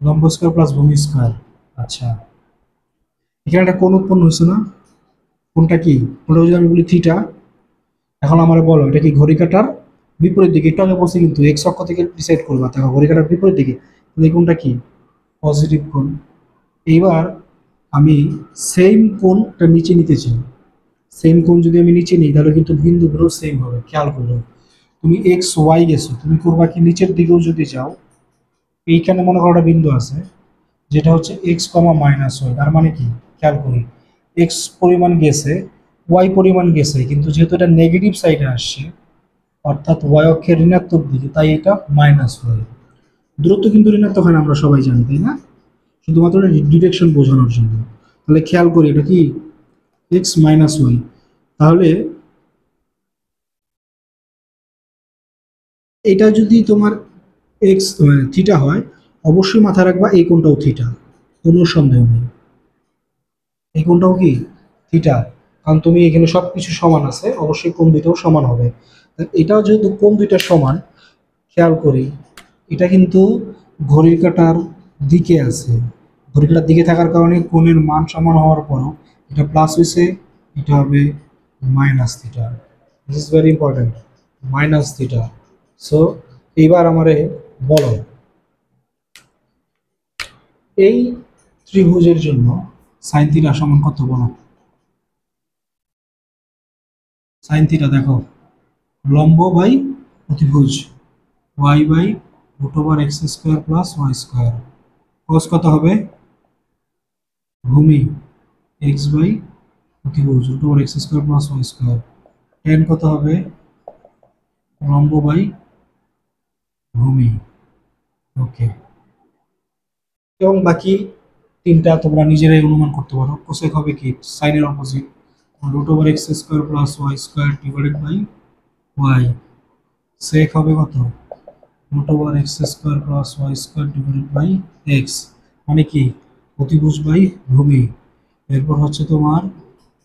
লম্ব স্কয়ার প্লাস ভূমি স্কয়ার। আচ্ছা, এখানে একটা কোণ উৎপন্ন হয়েছে না? কোণটা কি? কোণটা যদি আমি বলি থিটা, এখন আমার বলো এটা কি ঘড়ি কাঁটার বিপরীত দিকে? একটু আগে বলছি কিন্তু এক্স অক্ষ থেকে ডিসাইড করবা, দেখো ঘড়ি কাঁটার বিপরীত দিকে, তাহলে এই কোণটা কি? পজিটিভ কোণ। এইবার আমি সেম কোণটা নিচে নিতে চাই। সেম কোণ যদি আমি নিচে নিই তাহলে কিন্তু বিন্দুগুলো সেম হবে, খেয়াল করো। তুমি এক্স ওয়াই গেছো, তুমি করবা কি নিচের দিকেও যদি যাও, এইখানে মনে করো একটা বিন্দু আছে যেটা হচ্ছে এক্স কমা মাইনাস ওয়াই, তার মানে কি খেয়াল করি, এক্স পরিমাণ গেছে, ওয়াই পরিমাণ গেছে, কিন্তু যেহেতু এটা নেগেটিভ সাইডে আসছে অর্থাৎ ওয়াই অক্ষের ঋণাত্মক দিকে, তাই এটা মাইনাস ওয়াই। দূরত্ব কিন্তু ঋণাত্মক হয় না, আমরা সবাই জানি তাই না? শুধুমাত্র ডিরেকশন বোঝানোর জন্য। তাহলে খেয়াল করি এটা কি এক্স মাইনাস ওয়াই। তাহলে এটা যদি তোমার এক্স থিটা হয়, অবশ্যই মাথায় রাখবা এই কোণটাও থিটা, কোনো সন্দেহ নেই। এই কোণটাও কি থিটা, কারণ তুমি এখানে সব কিছু সমান আছে, অবশ্যই কোণ দুইটাও সমান হবে। এটাও যেহেতু কোণ দুইটা সমান, খেয়াল করি এটা কিন্তু ঘড়ির কাঁটার দিকে আছে। ঘড়ির কাঁটার দিকে থাকার কারণে কোণের মান সমান হওয়ার পরও এটা প্লাস হয়েছে, এটা হবে minus theta. This is very important, minus theta. So এইবার আমারে বলো এই ত্রিভুজের জন্য সাইন থিটা সমান কত, বলো। সাইন থিটা দেখো, লম্ব বাই অতিভুজ, y by root over x square plus y square, cos কত হবে, ভূমি এক্স বাই অতিভুজ root over x square plus y square, tan কত হবে, লম্ব বাই ভূমি। ওকে, এবং বাকি তিনটা তোমরা নিজেরাই অনুমান করতে পারো। কোসেক হবে কি সাইনের opposite, root over x square plus y square divided by y. Sec হবে কত, root over x square plus y square divided by x, মানে কি অতিভুজ বাই ভূমি। এরপর হচ্ছে তোমার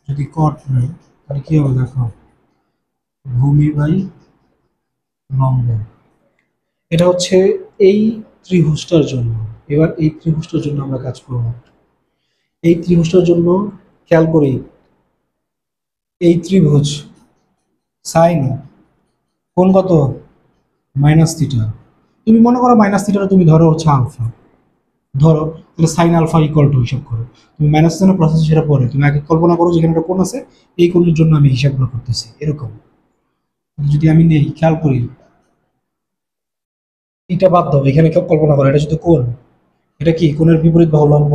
যদি কট নেই তাহলে কি হবে দেখো, ভূমি বাই লম্ব। এটা হচ্ছে এই ত্রিভুজটার জন্য। এবার এই ত্রিভুজটার জন্য আমরা কাজ করব। এই ত্রিভুজটার জন্য খেয়াল করি, এই ত্রিভুজ সাইন কোণ কত, মাইনাস থিটা। তুমি মনে করো মাইনাস থিটাটা তুমি ধরো হচ্ছে আলফা, ধরো তাহলে সাইন আলফা ইকুয়াল টু হিসাব করো। তুমি মাইনাস যেন প্রসেস সেটা পরে তুমি আগে কল্পনা করো যেখানে একটা কোণ আছে, এই কোণের জন্য আমি হিসাবগুলো করতেছি এরকম। যদি আমি নেই, খেয়াল করি এটা বাদ দাও, এখানে কেউ কল্পনা করো এটা যদি কোণ, এটা কি কোণের বিপরীত বাহু লম্ব,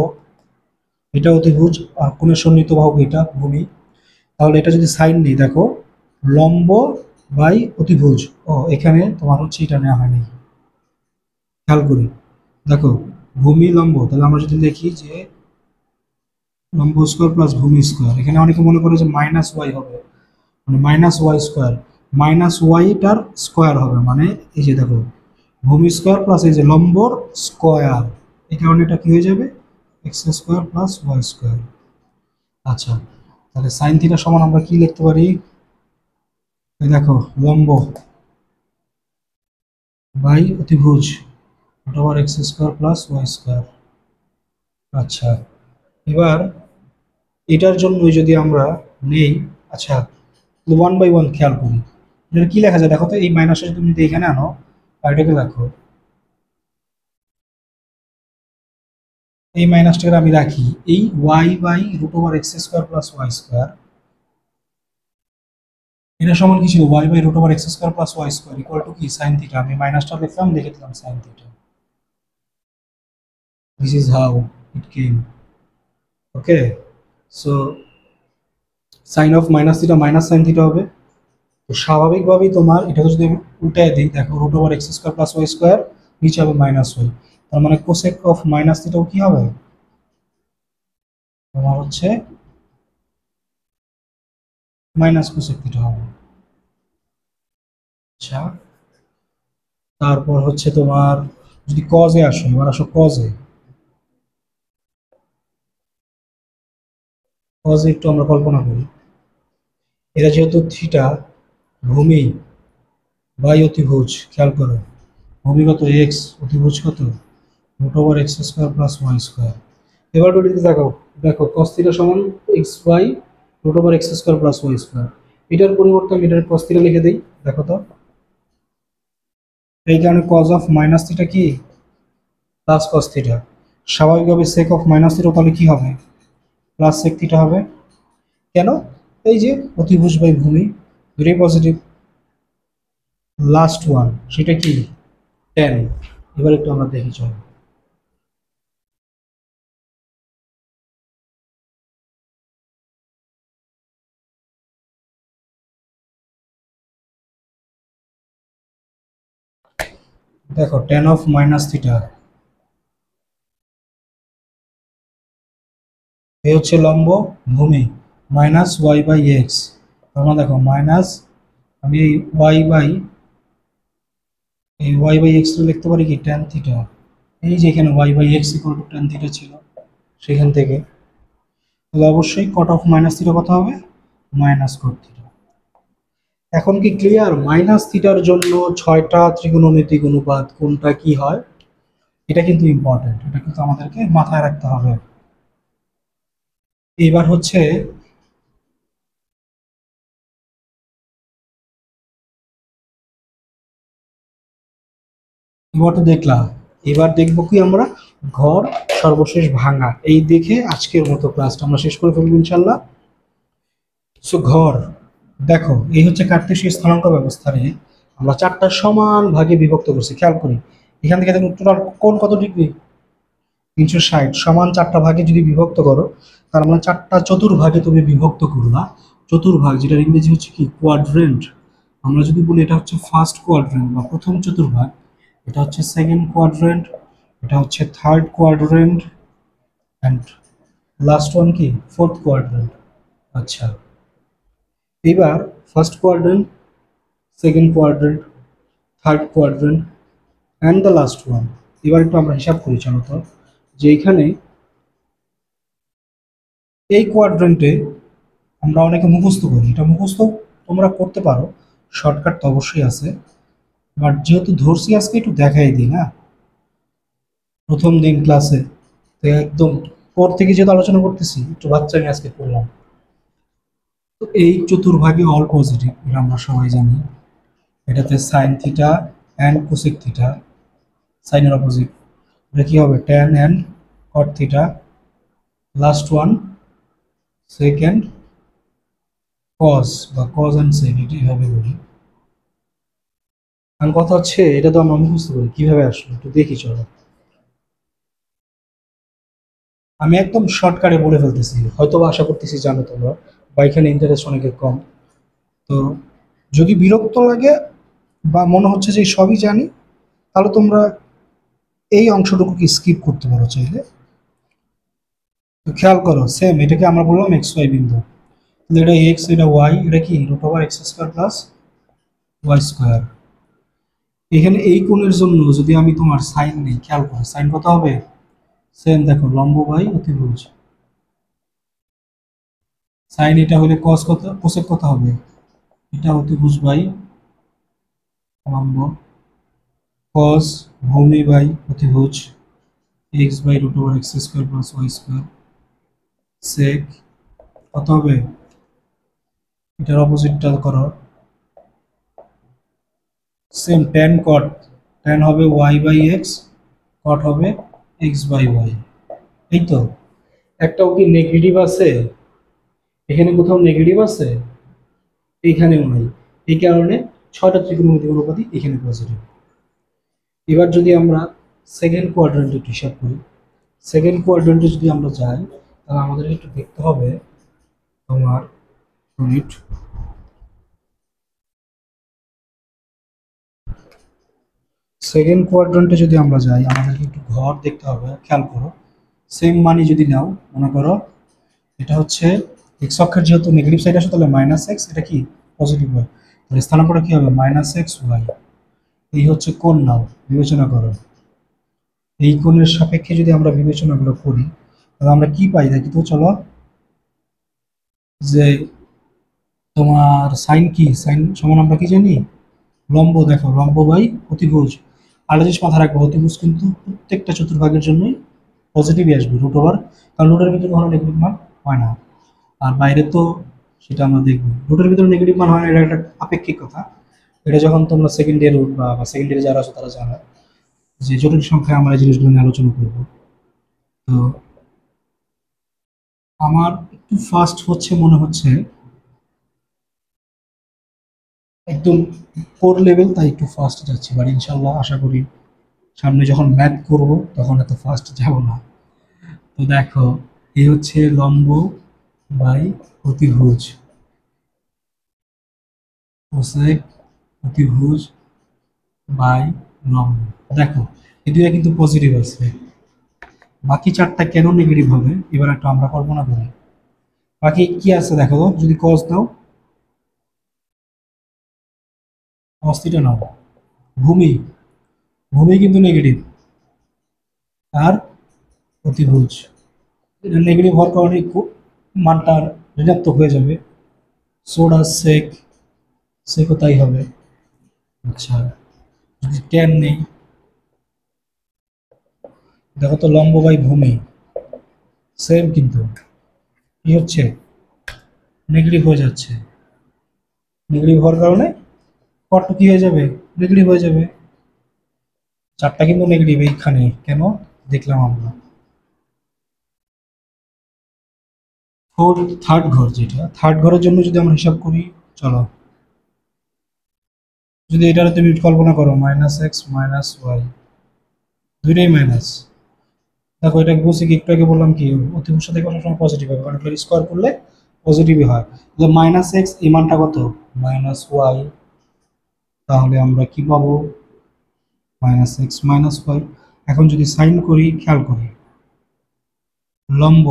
এটা অতিভুজ, আর কোণের সন্নিহিত বাহু এটা ভূমি। তাহলে এটা যদি সাইন নেই দেখো, লম্ব বাই অতিভুজ, ও এখানে তোমার হচ্ছে এটা নেওয়া হয়নি, খেয়াল করি দেখো ভূমি লম্ব, তাহলে আমরা যদি দেখি যে লম্ব স্কোয়ার প্লাস ভূমি স্কোয়ার, এখানে অনেকে মনে করে যে মাইনাস ওয়াই হবে, মানে মাইনাস ওয়াই স্কোয়ার, মাইনাস ওয়াইটার স্কোয়ার হবে, মানে এই যে দেখো ভূমি স্কোয়ার প্লাস এই যে লম্বর স্কোয়ার, এই কারণে এটা কি হয়ে যাবে x square plus y square. আচ্ছা, তাহলে সাইন থিটা সমান আমরা কি লিখতে পারি, এই দেখো লম্ব বাই অতিভুজ root over x square plus y square. আচ্ছা, এবার এটার জন্য যদি আমরা নেই, আচ্ছা 1/1 খেয়াল করি, এটা কি লেখা যায় দেখো তো, এই মাইনাসটা তুমি যদি এখানে আনো আর এটাকে দেখো, এই মাইনাসটাকে আমি রাখি, এই y by root over x square plus y square, এটা সমান কি ছিল, y by root over x square plus y square equal to কি সাইন থিটা, আমি মাইনাসটা লিখলাম লিখে দিলাম sine theta. This is how it came. Okay, so sine of minus theta minus sine theta হবে। তো স্বাভাবিকভাবেই তোমার এটাকে যদি আমি উল্টায় দিই, দেখো root over x square plus y square, নিচে হবে মাইনাস ওয়াই, তার মানে কোসেক অফ মাইনাস থিটাও কি হবে তোমার হচ্ছে মাইনাস কোসেক থিটা হবে। আচ্ছা, তারপর হচ্ছে তোমার যদি কজে আসো, এবার আসো কজে। কজে একটু আমরা কল্পনা করি, এটা যেহেতু থিটা, ভূমি বাই অতিভুজ, খেয়াল করো ভূমিগত এক্স, অতিভুজ কত root over x square plus y square. এবার যদি দেখো, দেখো কস থিটা সমান x by root over x square plus y square, এটার পরিবর্তে আমি এটার কস থিটা লিখে দিই। দেখো তো, এই কারণে কজ অফ মাইনাস থিটা কি প্লাস কস থিটা, স্বাভাবিকভাবে সেক অফ মাইনাস থিটা তাহলে কি হবে প্লাস সেক থিটা হবে। কেন? এই যে অতিভুজ বাই ভূমি, দুটোই পজিটিভ। লাস্ট ওয়ান সেটা কি টেন। এবার একটু আমরা দেখি চলো। দেখো টেন অফ মাইনাস থিটা, এই হচ্ছে লম্ব, ভূমি মাইনাস ওয়াই বাই এক্স। আমরা দেখো মাইনাস, আমি এই ওয়াই বাই এক্স লিখতে পারি কি টেন থিটা। এই যে এখানে y by x equal to tan theta ছিল, সেখান থেকে তাহলে অবশ্যই কট অফ মাইনাস থিটা কত হবে মাইনাস কট থিটা। এখন কি ক্লিয়ার মাইনাস থিটার জন্য ছয়টা ত্রিকোণমিতিক অনুপাত কোনটা কি হয়, এটা কিন্তু ইম্পর্টেন্ট, এটা কিন্তু আমাদেরকে মাথায় রাখতে হবে। এবার হচ্ছে এবার তো দেখলাম, এবার দেখবো কি আমরা ঘর সর্বশেষ ভাঙা, এই দেখে আজকের মতো ক্লাসটা আমরা শেষ করে ফেলবো ইনশাল্লাহ। সো ঘর, দেখো এই হচ্ছে কার্তেশীয় স্থানাঙ্ক ব্যবস্থারে আমরা চারটা সমান ভাগে বিভক্ত করছি, খেয়াল করি এখান থেকে দেখুন টোটাল কোণ কত ডিগ্রি 360, সমান চারটা ভাগে যদি বিভক্ত করো, তার মানে চারটা চতুর্ভাগে তুমি বিভক্ত করলা। চতুর্ভাগ যেটার ইংরেজি হচ্ছে কি কোয়াড্রেন্ট, আমরা যদি বলি এটা হচ্ছে ফার্স্ট কোয়াড্রেন্ট বা প্রথম চতুর্ভাগ, এটা হচ্ছে সেকেন্ড কোয়াড্রেন্ট, এটা হচ্ছে third quadrant, and last one কি ফোর্থ কোয়াড্রেন্ট। আচ্ছা, এবার first quadrant, second quadrant, third quadrant and the last one. এবার একটু আমরা হিসাব করি চলো তো, যে এখানে এই কোয়াড্রেন্টে আমরা অনেকে মুখস্থ করি, এটা মুখস্থ তোমরা করতে পারো, শর্টকাট তো অবশ্যই আছে, বাট যেহেতু ধরছি আজকে একটু দেখাই দিই না, প্রথম দিন ক্লাসে তো একদম পর থেকে যেহেতু আলোচনা করতেছি একটু বাচ্চা আমি আজকে করলাম। তো এই চতুর্ভাগে অল পজিটিভ, এটা আমরা সবাই জানি, এটাতে sine theta and cosec theta, সাইনের অপোজিট এটা কি হবে tan and cot theta, last one second cos বা কজ অ্যান্ড সেক, এটি এভাবে বলি। আর কথা হচ্ছে এটা তো আমরা মুখস্থ করি, কিভাবে আসলো একটু দেখি চলো। আমি একদম শর্টকাটে বলে ফেলতেছি, হয়তো বা আশা করতেছি জানো তোমরা, বা এখানে ইন্টারেস্ট অনেকের কম। তো যদি বিরক্ত লাগে বা মনে হচ্ছে যে সবই জানি, তাহলে তোমরা এই অংশটুকুকে স্কিপ করতে পারো চাইলে। তো খেয়াল করো সেম এটাকে আমরা বললাম এক্স ওয়াই বিন্দু, তাহলে এটা এক্স এটা ওয়াই, এটা কি root over x square plus y square. এখানে এই কোণের জন্য যদি আমি তোমার সাইন নেই, খেয়াল করো সাইন কত হবে সেম, দেখো লম্ব বাই অতিভুজ, সাইন এটা হলে কস কত কোসেক কত হবে, এটা অতিভুজ বাই লম্ব, কস ভূমি বাই অতিভুজ, x by root over x square plus y square, sec কত হবে, এটার অপোজিটটা করো সেম ট্যান কট, ট্যান হবে ওয়াই বাই এক্স, কট হবে এক্স বাই ওয়াই। এই তো, একটাও কি নেগেটিভ আছে, এখানে কোথাও নেগেটিভ আছে, এইখানেও নাই, এই কারণে ছয়টা ত্রিকোণমিতিক অনুপাতই এখানে পজিটিভ। এবার যদি আমরা সেকেন্ড কোয়াড্রেন্টে হিসাব করি, সেকেন্ড কোয়াড্রেন্টে যদি আমরা যাই, তাহলে আমাদের একটু দেখতে হবে তোমার ইউনিট সেকেন্ড কোয়াড্রান্টে যদি আমরা যাই আমাদেরকে একটু ঘর দেখতে হবে, খেয়াল করো। সেম মানি যদি নাও, মনে করো এটা হচ্ছে এক্স অক্ষের যেহেতু নেগেটিভ সাইড আসে তাহলে মাইনাস এক্স, এটা কি পজিটিভ হয়, তাহলে স্থানান্তরে কি হবে মাইনাস এক্স ওয়াই। এই হচ্ছে কোণ, নাও বিবেচনা করো। এই কোণের সাপেক্ষে যদি আমরা বিবেচনাগুলো করি তাহলে আমরা কি পাই দেখি তো, চলো। যে তোমার সাইন কি, সাইন সমান আমরা কি জানি, লম্ব। দেখো লম্ব বাই অতিভুজ। আর জিনিস মাথা রাখবো, অতিভুজ কিন্তু প্রত্যেকটা চতুর্ভাগের জন্যই পজিটিভই আসবে, রুট ওভার, কারণ রুটের ভিতরে কখনো নেগেটিভ মান হয় না। আর বাইরে তো সেটা আমরা দেখবো, রুটের ভিতরে নেগেটিভ মান হয় না, এটা একটা আপেক্ষিক কথা। এটা যখন তোমরা সেকেন্ড ইয়ার উঠবা বা সেকেন্ড ইয়ারে যারা আছে তারা জানো যে জটিল সংখ্যায় আমরা এই জিনিসগুলো নিয়ে আলোচনা করবো। তো আমার একটু ফাস্ট হচ্ছে মনে হচ্ছে, একদম কোর লেভেল, তাই একটু ফাস্ট যাচ্ছি, বাট ইনশাল্লাহ আশা করি সামনে যখন ম্যাথ করব তখন এত ফাস্ট যাব না। তো দেখো, এই হচ্ছে লম্ব বাই অতিভুজ, কোসেক অতিভুজ বাই লম্ব। দেখো এই দুইটা কিন্তু পজিটিভ আছে, বাকি চারটা কেন নেগেটিভ হবে এবার একটু আমরা কল্পনা করি। বাকি কি আছে দেখো তো, যদি কস দাও, কস থিটা নাও, ভূমি, ভূমি কিন্তু নেগেটিভ, আর অতিভুজ এটা নেগেটিভ হওয়ার কারণে মানটা ঋণাত্মক হয়ে যাবে। সোডা সেক, সেকও তাই হবে। আচ্ছা, যদি ট্যান নেই, দেখো তো লম্ব বাই ভূমি সেম, কিন্তু কি হচ্ছে নেগেটিভ হয়ে যাচ্ছে। নেগেটিভ হওয়ার কারণে কট কি হয়ে যাবে, নেগেটিভ হয়ে যাবে। চারটা কিন্তু নেগেটিভ এইখানে, কেন দেখলাম আমরা। ফোর, থার্ড ঘর, যেটা থার্ড ঘরের জন্য যদি আমরা হিসাব করি, চলো, যদি এটার তুমি কল্পনা করো মাইনাস এক্স মাইনাস ওয়াই, দুইটাই মাইনাস। দেখো এটা বলছি কি, একটু আগে বললাম কি অতিভুজ সাথে কোনো সময় পজিটিভ হবে, কারণ এগুলো স্কোয়ার করলে পজিটিভই হয়। তাহলে মাইনাস এক্স এই মানটা কত, মাইনাস ওয়াই, তাহলে আমরা কি পাবো মাইনাস এক্স মাইনাস ওয়াই। এখন যদি সাইন করি, খেয়াল করি, লম্ব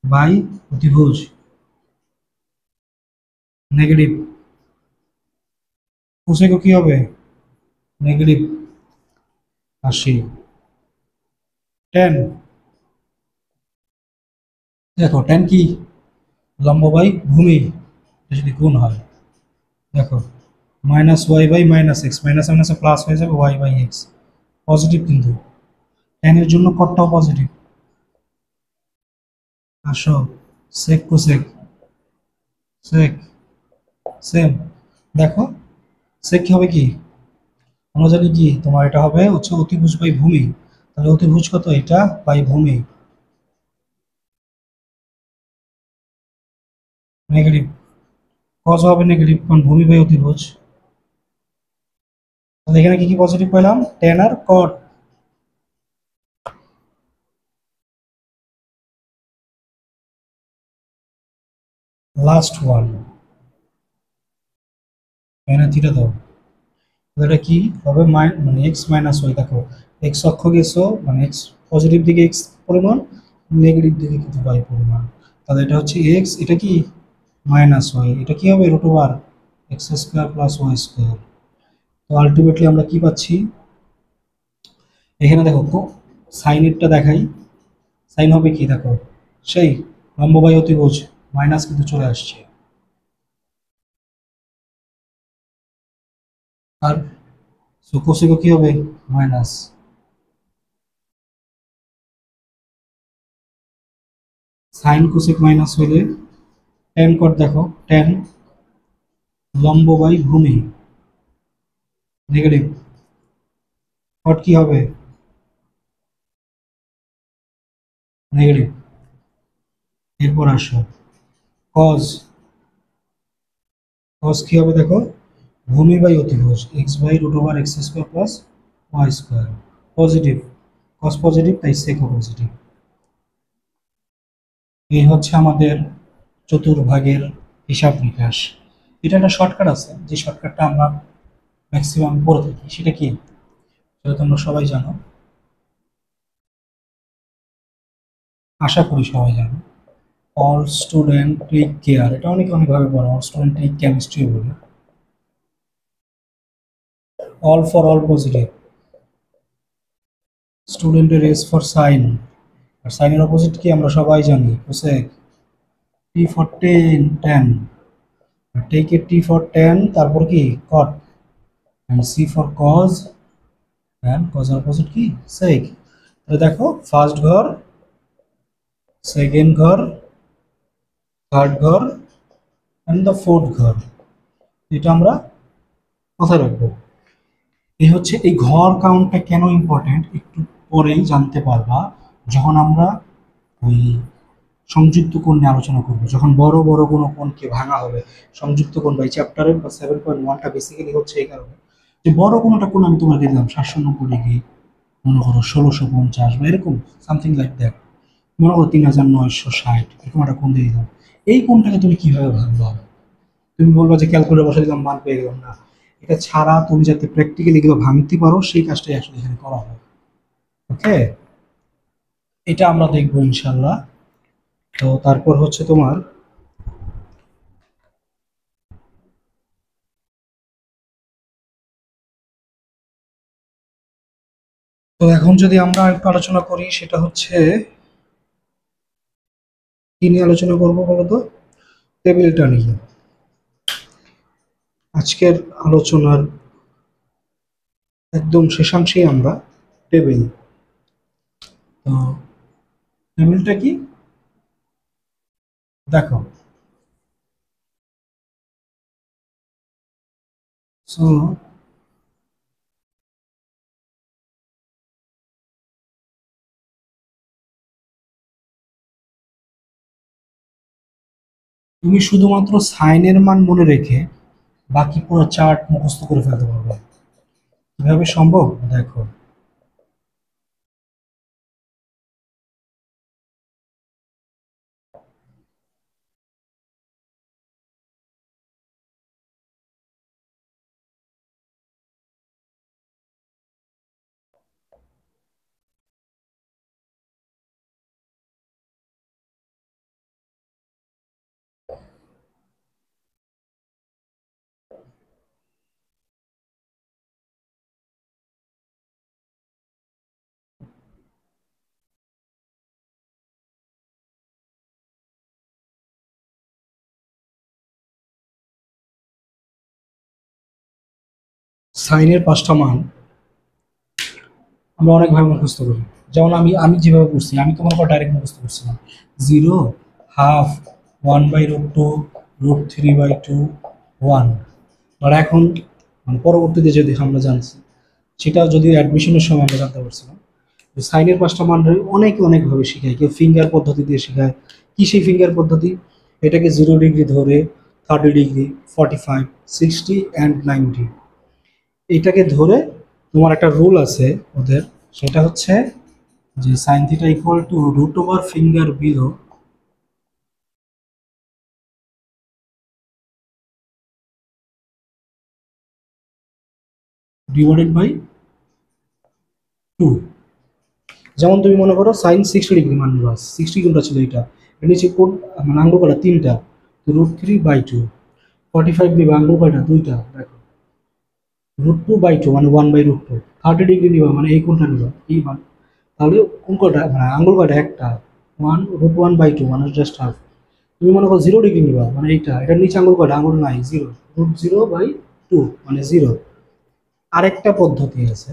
বাই অতিভুজ নেগেটিভ, কোসেকও কি হবে নেগেটিভ 80। টেন, দেখো টেন কি লম্ব বাই ভূমি, এটা যদি গুণ হয়, দেখো minus y by minus x, minus মাইনাসে প্লাস হয়ে যাবে ওয়াই বাই এক্স, পজিটিভ কিন্তু টেনের জন্য কটটাও পজিটিভ। আসো, সেক কোসেক, সেক সেম, দেখো সেক কি হবে কি, আমরা জানি কি তোমার এটা হবে হচ্ছে অতিভুজ বাই ভূমি, তাহলে অতিভুজ কত এটা বাই ভূমি, নেগেটিভ, কজ হবে নেগেটিভ কারণ ভূমি বাই অতিভুজ। তাহলে এখানে কি কি পজিটিভ পেলাম, টেন আর কট। লাস্ট ওয়ান, এখানে থিটা দাও, তাহলে এটা কি হবে মানে এক্স মাইনাস ওয়াই। দেখো এক্স অক্ষ গেছো মানে এক্স পজিটিভ দিকে এক্স পরিমাণ, নেগেটিভ দিকে কিন্তু ওয়াই পরিমাণ, তাহলে এটা হচ্ছে এক্স, এটা কি মাইনাস ওয়াই, এটা কি হবে root over x square plus y square. তো আলটিমেটলি আমরা কি পাচ্ছি, এখানে দেখো সাইনেরটা দেখাই, সাইন হবে কি দেখো, সেই লম্ব বাই অতিভুজ মাইনাস কিন্তু চলে আসছে, আর কোসেকও কি হবে মাইনাস। সাইন কোসেক মাইনাস হলে টেন কট, দেখো টেন লম্ব বাই ভূমি নেগেটিভ, কট কি হবে নেগেটিভ। এরপর আসো কজ, কজ কি হবে দেখো, ভূমি বাই অতিভুজ x by root over x square plus y square, positive, cos positive তাই সেকও পজিটিভ। এই হচ্ছে আমাদের চতুর্ভাগের হিসাব নিকাশ। এটা একটা শর্টকাট আছে, যে শর্টকাটটা আমরা ম্যাক্সিমাম পড়ে থাকি। সেটা কি? সেটা তোমরা সবাই জানো, আশা করি সবাই জানো। অল স্টুডেন্ট টেক কেয়ার, এটা অনেকে অনেকভাবে বলে, অল স্টুডেন্ট টেক কেমিস্ট্রি বলে। অল ফর অল পজিটিভ, স্টুডেন্টের এস ফর সাইন, আর সাইনের অপোজিট কি আমরা সবাই জানি, cosec. T for tan, take a T for tan, তারপর কি cot, and C for cos, and কজের অপোজিট কি সেক। তাহলে দেখো, ফার্স্ট ঘর, সেকেন্ড ঘর, থার্ড ঘর, এন্ড দ্য ফোর্থ ঘর। এটা আমরা মাথায় রাখবো। এই হচ্ছে, এই ঘর কাউন্টটা কেন ইম্পর্টেন্ট একটু পরেই জানতে পারবা, যখন আমরা ওই সংযুক্ত কোণ নিয়ে আলোচনা করবো, যখন বড় বড় কোনো কোণকে ভাঙা হবে। সংযুক্ত কোণ বা এই চ্যাপ্টারের বা 7.1টা বেসিক্যালি হচ্ছে এই কারণে, যে বড় কোনোটা কোণ আমি তোমাকে দিলাম 790 ডিগ্রি, মনে করো 1650 বা এরকম সামথিং লাইক দ্যাট, মনে করো 3960, এরকম একটা কোণ দিয়ে দিলাম। এই কোণটাকে তুমি কিভাবে ভাঙবা? তুমি বলবা যে ক্যালকুলেটর বসে দিলাম, মান পেয়ে গেলাম না। এটা ছাড়া তুমি যাতে প্র্যাকটিক্যালি এগুলো ভাঙতে পারো, সেই কাজটাই আসলে এখানে করা হয়। ওকে, এটা আমরা দেখবো ইনশাল্লাহ। তো তারপর হচ্ছে তোমার, তো এখন যদি আমরা একটু আলোচনা করি, সেটা হচ্ছে কি নিয়ে আলোচনা করবো বলতো? টেবিলটা নিয়ে। আজকের আলোচনার একদম শেষাংশেই আমরা টেবিল। তো টেবিলটা কি দেখো, সো তুমি শুধুমাত্র সাইনের মান মনে রেখে বাকি পুরো চার্ট মুখস্থ করে ফেলতে পারবে। কিভাবে সম্ভব দেখো। সাইনের 5টা মান আমরা অনেকভাবে মুখস্থ করি। যেমন আমি আমি যেভাবে করছি, আমি তোমার উপর ডাইরেক্ট মুখস্থ করছিলাম। 0, হাফ, 1/√2, √3/2, 1। আর এখন মানে পরবর্তীতে যদি আমরা জানছি, সেটা যদি অ্যাডমিশনের সময় আমরা জানতে পারছিলাম, যে সাইনের 5টা মান অনেকে অনেকভাবে শেখায়। কেউ ফিঙ্গার পদ্ধতি দিয়ে শেখায়। কি সেই ফিঙ্গার পদ্ধতি? এটাকে 0 ডিগ্রি ধরে, 30 ডিগ্রি, 45, 60 অ্যান্ড 90, এটাকে ধরে তোমার একটা রুল আছে ওদের। সেটা হচ্ছে যে sine theta equal two √over finger below /2। যেমন তুমি মনে করো সাইন 60 ডিগ্রি মান নিবা, 60 কোনটা ছিল এটা, এর নিচে কোন মানে আঙ্গুল কয়টা? 3টা, √3/2। 45 নিবা, আঙ্গুল কয়টা? 2টা, দেখো √2/2 মানে 1/√2। 30 ডিগ্রি নিবা মানে এই কোনটা নিবা? এই মান। তাহলে কোন কয়টা মানে আঙ্গুল কয়টা? একটা, 1 √1/2 মানে জাস্ট হাফ। তুমি মনে করো 0 ডিগ্রি নিবা মানে এইটা, এটার নিচে আঙুল কয়টা? আঙুল নাই, 0, √0/2 মানে 0। আরেকটা পদ্ধতি আছে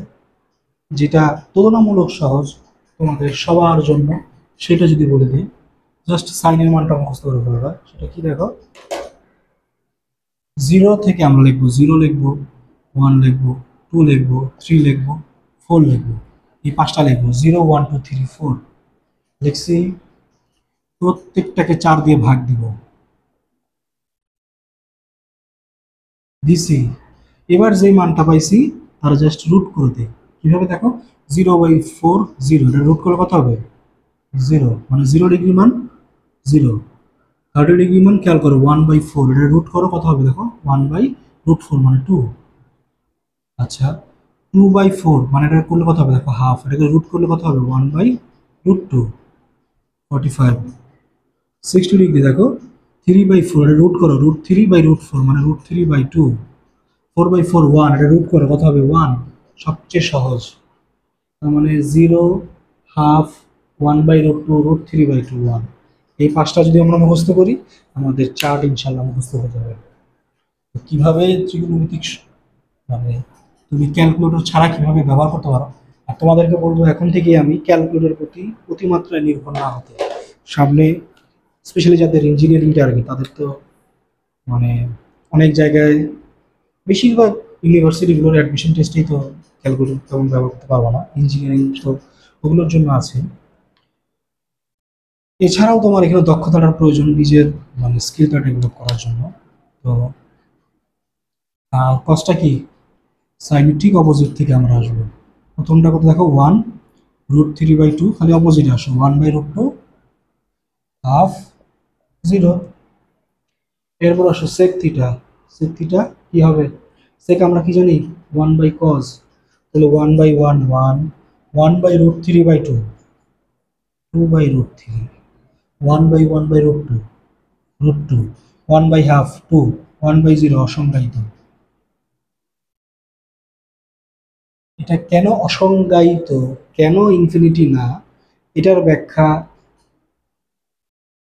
যেটা তুলনামূলক সহজ তোমাদের সবার জন্য, সেটা যদি বলে দিই, জাস্ট সাইনের মানটা মুখস্থ করে ফেলবা। সেটা কি দেখো, 0 থেকে আমরা লিখবো, 0 লিখবো, 1 লিখবো, 2 লিখবো, 3 লিখবো, 4 লিখবো। এই 5টা লিখবো, 0, 1, 2, 3, 4 লিখছি। প্রত্যেকটাকে 4 দিয়ে ভাগ দিব, দিছি। এবার যে মানটা পাইছি তার জাস্ট রুট করে দেই। কিভাবে দেখো, 0/4, 0, এটা রুট করলে কত হবে? 0 মানে 0 ডিগ্রি মান জিরো। 30 ডিগ্রি মান খেয়াল করো 1/4, এটা রুট করো কত হবে দেখো, 1/√4 মানে 2। আচ্ছা 2/4 মানে এটা করলে কত হবে দেখো, হাফ, এটাকে রুট করলে কত হবে 1/√2, 45। 60 ডিগ্রি দেখো 3/4, এটা রুট করো, √3/√4 মানে √3/2, 4/4 1, এটা রুট করো কত হবে 1, সবচেয়ে সহজ। তার মানে 0, হাফ, 1/√2, √3/2, 1। এই পাঁচটা যদি আমরা মুখস্থ করি আমাদের চার্ট ইনশাল্লাহ মুখস্থ হয়ে যাবে। তো কিভাবে ত্রিকোণমিতিক মানে তুমি ক্যালকুলেটর ছাড়া কিভাবে ব্যবহার করতে পারো। আর তোমাদেরকে বলবো এখন থেকেই আমি ক্যালকুলেটরের প্রতি অতিমাত্রায় নির্ভর না হতে। সামনে স্পেশালি যাদের ইঞ্জিনিয়ারিং টার্গেট তাদের তো মানে অনেক জায়গায় বেশিরভাগ ইউনিভার্সিটিগুলোর অ্যাডমিশন টেস্টেই তো ক্যালকুলেটর তেমন ব্যবহার করতে পারবো না, ইঞ্জিনিয়ারিং তো ওগুলোর জন্য আছে। এছাড়াও তোমার এখানে দক্ষতাটার প্রয়োজন নিজের মানে স্কিলটা ডেভেলপ করার জন্য। তো কজটা কি, সাইনের ঠিক অপোজিট থেকে আমরা আসবো। প্রথমটা কত দেখো 1√3/2, খালি অপোজিটে আসো 1/√2, হাফ, 0। এরপর আসো সেক থিটা। সেক থিটা কি হবে, সেক আমরা কি জানি 1/cos, তাহলে 1/1 1, 1/√3/2, 2/√3, 1/1/√2, √2, 1/2 2, 1/0 অসংজ্ঞায়িত। এটা কেন অসংজ্ঞায়িত, কেন ইনফিনিটি না, এটার ব্যাখ্যা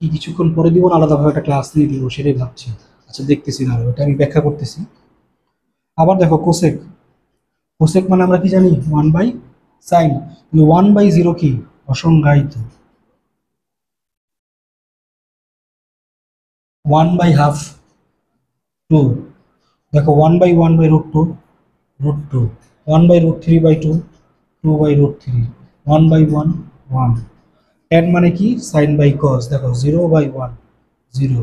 কি কিছুক্ষণ পরে দিব না আলাদাভাবে একটা ক্লাস নিয়ে দিব সেটাই ভাবছি। আচ্ছা দেখতেছি না, ওটা আমি ব্যাখ্যা করতেছি। আবার দেখো কোসেক। কোসেক মানে আমরা কি জানি 1/sin, 1/0 কি অসংজ্ঞায়িত, 1/2 2, দেখো 1/1/√2, √2, 1/√3/2, 2/√3, 1/1 1। tan মানে কি sin বাই cos, দেখো 0/1 0,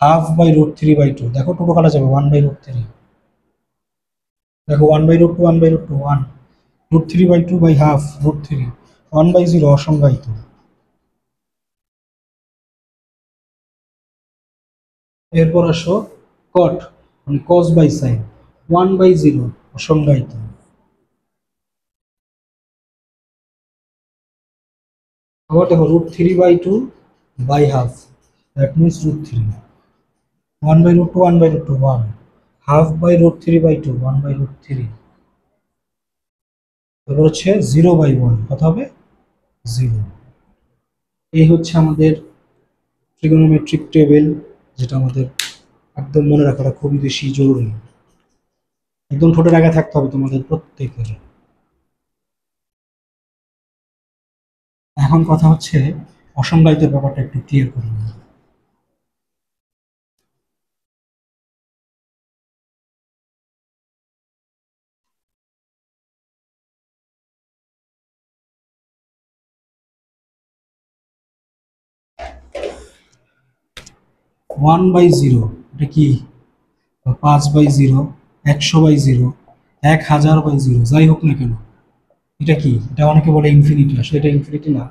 হাফ বাই √3/2, দেখো টোটো কাটা যাবে 1/√3, দেখো 1/√2 1/√2 1, √3/2 বাই হাফ √3, 1/0 অসংজ্ঞায়িত। এরপর আসো কট মানে cos বাই sin, 1/0 অসংজ্ঞায়িত। আবার দেখো √3/2 by half, that means √3, 1/√2 1/√2 1, half by √3/2 1/√3। তারপর হচ্ছে 0/1 কত হবে 0। এই হচ্ছে আমাদের ট্রিগোনোমেট্রিক টেবিল, যেটা আমাদের একদম মনে রাখাটা খুবই বেশি জরুরি, একদম ঠোঁটের আগে থাকতে হবে তোমাদের প্রত্যেকের। এখন কথা হচ্ছে অসংজ্ঞায়িতের ব্যাপারটা একটু ক্লিয়ার করে নিই। 1/0 এটা কি, 5/0, 100/0, 1000/0, যাই হোক না কেন এটা কি, এটা অনেকে বলে ইনফিনিটি, আসলে এটা ইনফিনিটি না।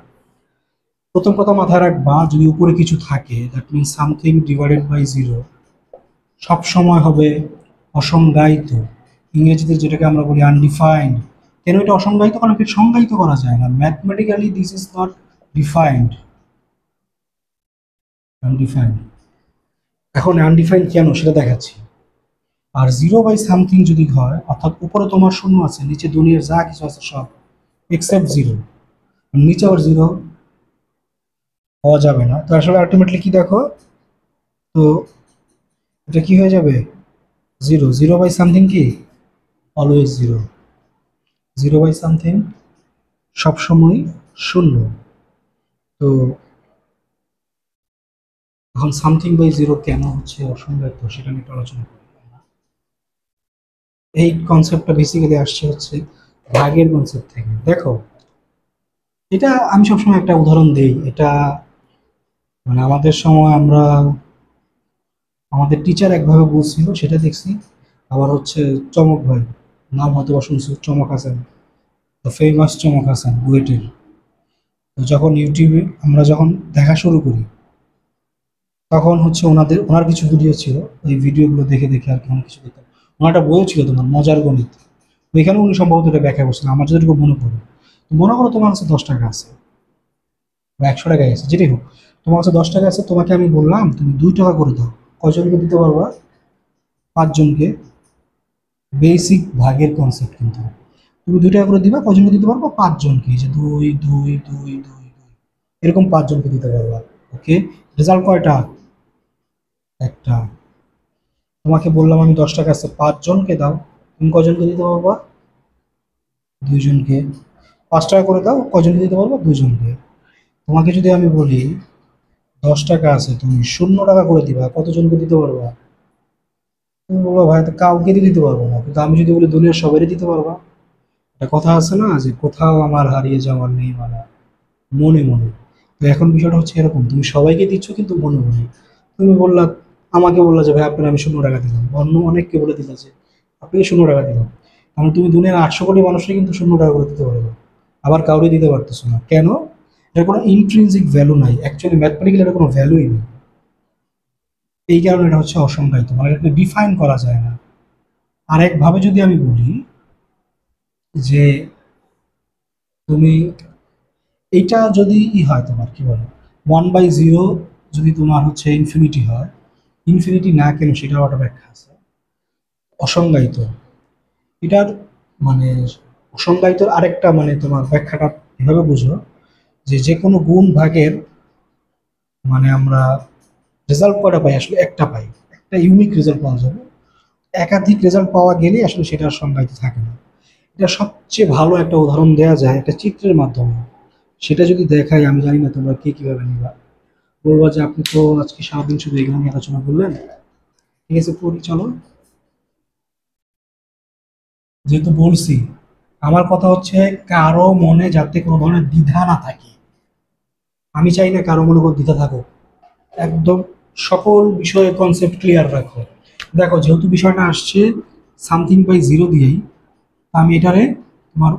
প্রথম কথা মাথায় রাখবা, যদি উপরে কিছু থাকে that means something divided by zero সব সময় হবে অসংজ্ঞায়িত, ইংরেজিতে যেটাকে আমরা বলি আনডিফাইন্ড। কেন এটা অসংজ্ঞায়িত, কারণ এটা সংজ্ঞায়িত করা যায় না, mathematically this is not defined, undefined. এখন আনডিফাইন্ড কেন সেটা দেখাচ্ছি। আর 0/সামথিং যদি হয়, অর্থাৎ উপরে তোমার শূন্য আছে, নিচে দুনিয়ার যা কিছু আছে সব এক্সেপ্ট 0, নিচে আবার 0 হওয়া যাবে না। তো আসলে আলটিমেটলি কি দেখো, তো এটা কি হয়ে যাবে 0, 0/সামথিং কি অলওয়েজ 0, 0/সামথিং সবসময় শূন্য। তো এখন সামথিং/0 কেন হচ্ছে অসংজ্ঞায়িত সেটা নিয়ে একটু আলোচনা করি। এই কনসেপ্টটা বেসিক্যালি আসছে হচ্ছে ভাগের কনসেপ্ট থেকে। দেখো এটা আমি সবসময় একটা উদাহরণ দিই, এটা মানে আমাদের সময় আমরা আমাদের টিচার একভাবে বলছিল সেটা দেখছি। আবার হচ্ছে চমক ভাই, নাম হয়তো বা শুনছো, চমক হাসান, দ্য ফেমাস চমক হাসান বুয়েটের। তো যখন ইউটিউবে আমরা যখন দেখা শুরু করি তখন হচ্ছে ওনার কিছু ভিডিও ছিল, ওই ভিডিওগুলো দেখে দেখে আর কি অনেক কিছু দেখতাম। ওনার একটা বইও ছিল তোমার মজার গণিত, ওইখানে উনি সম্ভবত এটা ব্যাখ্যা করছিলেন আমার যতটুকু মনে পড়ে। তো মনে করো তোমার কাছে 10 টাকা আছে বা 100 টাকা আছে, যেটাই হোক, তোমার কাছে 10 টাকা আছে, তোমাকে আমি বললাম তুমি 2 টাকা করে দাও, কয়জনকে দিতে পারবা? 5 জনকে। বেসিক ভাগের কনসেপ্ট কিন্তু, তুমি 2 টাকা করে দিবা, কয়জনকে দিতে পারবা? 5 জনকে, যে দুই দুই দুই দুই দুই, এরকম 5 জনকে দিতে পারবা। ওকে, রেজাল্ট কয়টা? একটা। তোমাকে বললাম আমি 10 টাকা আছে, 5 জনকে দাও, তুমি কজনকে দিতে পারবা? 2 জনকে। 5 টাকা করে দাও, কজনকে দিতে পারবা? 2 জনকে। তোমাকে যদি আমি বলি 10 টাকা আছে, তুমি 0 টাকা করে দিবা, কতজনকে দিতে পারবা? তুমি বলবো ভাই তো কাউকে দিতে পারবো না, কিন্তু আমি যদি বলি দুনিয়ার সবারই দিতে পারবা। একটা কথা আছে না যে কোথাও আমার হারিয়ে যাওয়ার নেই মানে, মনে মনে। তো এখন বিষয়টা হচ্ছে এরকম, তুমি সবাইকে দিচ্ছ কিন্তু মনে মনে। তুমি বললা, আমাকে বললা যে ভাই আপনার আমি 0 টাকা দিলাম, অন্য অনেককে বলে দিলা যে আপনাকে 0 টাকা দিলাম। কারণ তুমি দুনিয়ার 800 কোটি মানুষকে কিন্তু 0 টাকা করে দিতে পারবে, আবার কাউরে দিতে পারতেছো না কেন? এর কোনো ইন্ট্রিনসিক ভ্যালু নাই, অ্যাকচুয়ালি ম্যাথমেটিক্যালি এর কোনো ভ্যালুই নেই। এই কারণে এটা হচ্ছে অসংজ্ঞায়িত, মানে এটাকে ডিফাইন করা যায় না। আরেকভাবে যদি আমি বলি যে তুমি এইটা যদি হয় তোমার কি বলে 1/0, যদি তোমার হচ্ছে ইনফিনিটি হয়, ইনফিনিটি না কেন সেটাও একটা ব্যাখ্যা আছে। অসংজ্ঞায়িত, এটার মানে অসংজ্ঞায়িতর আরেকটা মানে তোমার ব্যাখ্যাটা এভাবে বুঝো যে যে কোনো গুণ ভাগের মানে আমরা রেজাল্ট কয়টা পাই? আসলে একটা পাই, একটা ইউনিক রেজাল্ট পাওয়া যাবে। একাধিক রেজাল্ট পাওয়া গেলে আসলে সেটা আর সংজ্ঞায়িত থাকে না। এটা সবচেয়ে ভালো একটা উদাহরণ দেওয়া যায় একটা চিত্রের মাধ্যমে। সেটা যদি দেখাই, আমি জানি না তোমরা কে কিভাবে নিবা। বলবো যে আপনি তো আজকে সারাদিন শুধু এগুলো নিয়ে আলোচনা করলেন, ঠিক আছে পড়ি চলো। যেহেতু বলছি, আমার কথা হচ্ছে কারো মনে যাতে কোনো ধরনের দ্বিধা না থাকে। আমি চাই না কারো মনে কোনো দ্বিধা থাকুক, একদম সকল বিষয়ে কনসেপ্ট ক্লিয়ার রাখো। দেখো যেহেতু বিষয়টা আসছে সামথিং বাই জিরো দিয়েই, আমি এটারে তোমার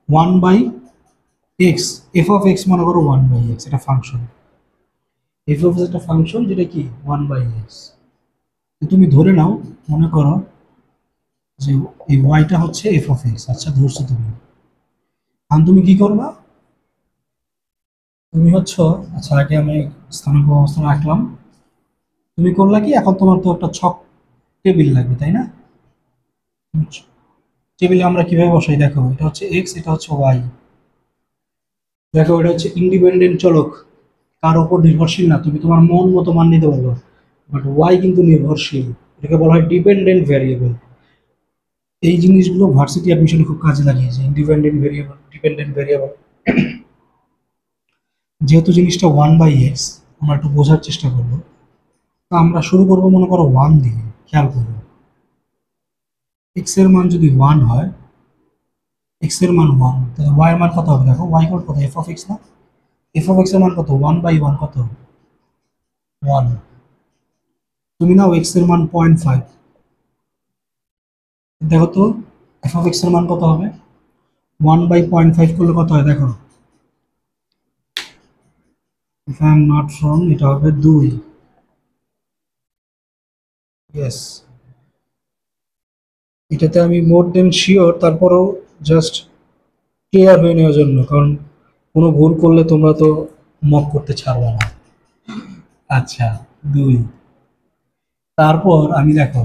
1/x, f(x) মনে করো 1/x, এটা ফাংশন। f(x) একটা ফাংশন যেটা কি 1/x। তুমি ধরে নাও, মনে করো যে এই ওয়াইটা হচ্ছে f(x), আচ্ছা ধরছো তুমি। আর তুমি কি করবা? তুমি হচ্ছে, আচ্ছা আগে আমি স্থানাঙ্ক অবস্থান রাখলাম। তুমি করলা কি, এখন তোমার তো একটা ছক টেবিল লাগবে তাই না? টেবিলে আমরা কিভাবে বসাই দেখো, এটা হচ্ছে এক্স, এটা হচ্ছে ওয়াই। দেখো এটা হচ্ছে ইন্ডিপেন্ডেন্ট চলক, কার উপর নির্ভরশীল না, তুমি তোমার মন মতো মান নিতে পারবে। বাট ওয়াই কিন্তু নির্ভরশীল, এটাকে বলা হয় ডিপেন্ডেন্ট ভ্যারিয়েবল। এই জিনিসগুলো ভার্সিটি অ্যাডমিশনে খুব কাজে লাগিয়েছে, ইন্ডিপেন্ডেন্ট ভেরিয়েবল, ডিপেন্ডেন্ট ভেরিয়েবল। যেহেতু জিনিসটা 1/x, আমরা একটু বোঝার চেষ্টা করবো। তো আমরা শুরু করবো মনে করো 1 দিয়ে, খেয়াল করবো এক্স এর মান যদি 1 হয়, এক্স এর মান 1, তাহলে ওয়াই এর মান কত হবে? দেখো ওয়াই কত, f(x) না? f(x) এর মান কত? 1/1 কত? 1। তুমি নাও এক্স এর মান 0.5, দেখো তো f(x) এর মান কত হবে? 1/0.5 করলে কত হয় দেখো, if I am not wrong এটা হবে 2। ইয়েস, এটাতে আমি মোর দেন শিওর, তারপরেও জাস্ট ক্লিয়ার হয়ে নেওয়ার জন্য, কারণ কোনো ভুল করলে তোমরা তো মক করতে ছাড়বে না। আচ্ছা, 2। তারপর আমি দেখো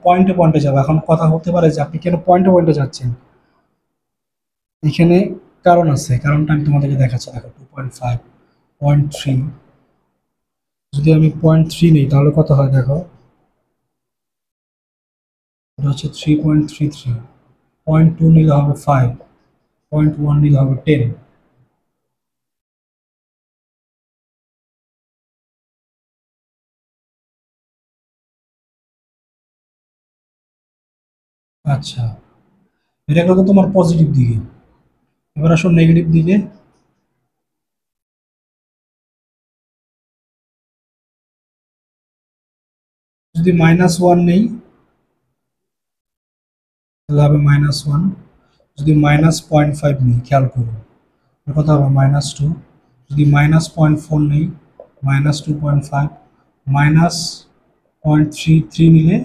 পয়েন্টে পয়েন্টে যাবো, এখন কথা হতে পারে যে আপনি কেন পয়েন্টে পয়েন্টে যাচ্ছেন। এখানে কারণ আছে, কারণটা আমি তোমাদেরকে দেখাচ্ছি। দেখো 2.5, 0.3, যদি আমি 0.3 নিই তাহলে কত হয় দেখো, এটা হচ্ছে 3.33, 0.2 নিলে হবে 5, 0.1 নিলে হবে 10। আচ্ছা, এটা গেলো তোমার পজিটিভ দিকে। এবার আসো নেগেটিভ দিকে। যদি -1 নেই তাহলে হবে -1, যদি -0.5 নিই খেয়াল করো কত হবে? -2। যদি -0.4 নেই, -2.5, মাইনাস 0.33 নিলে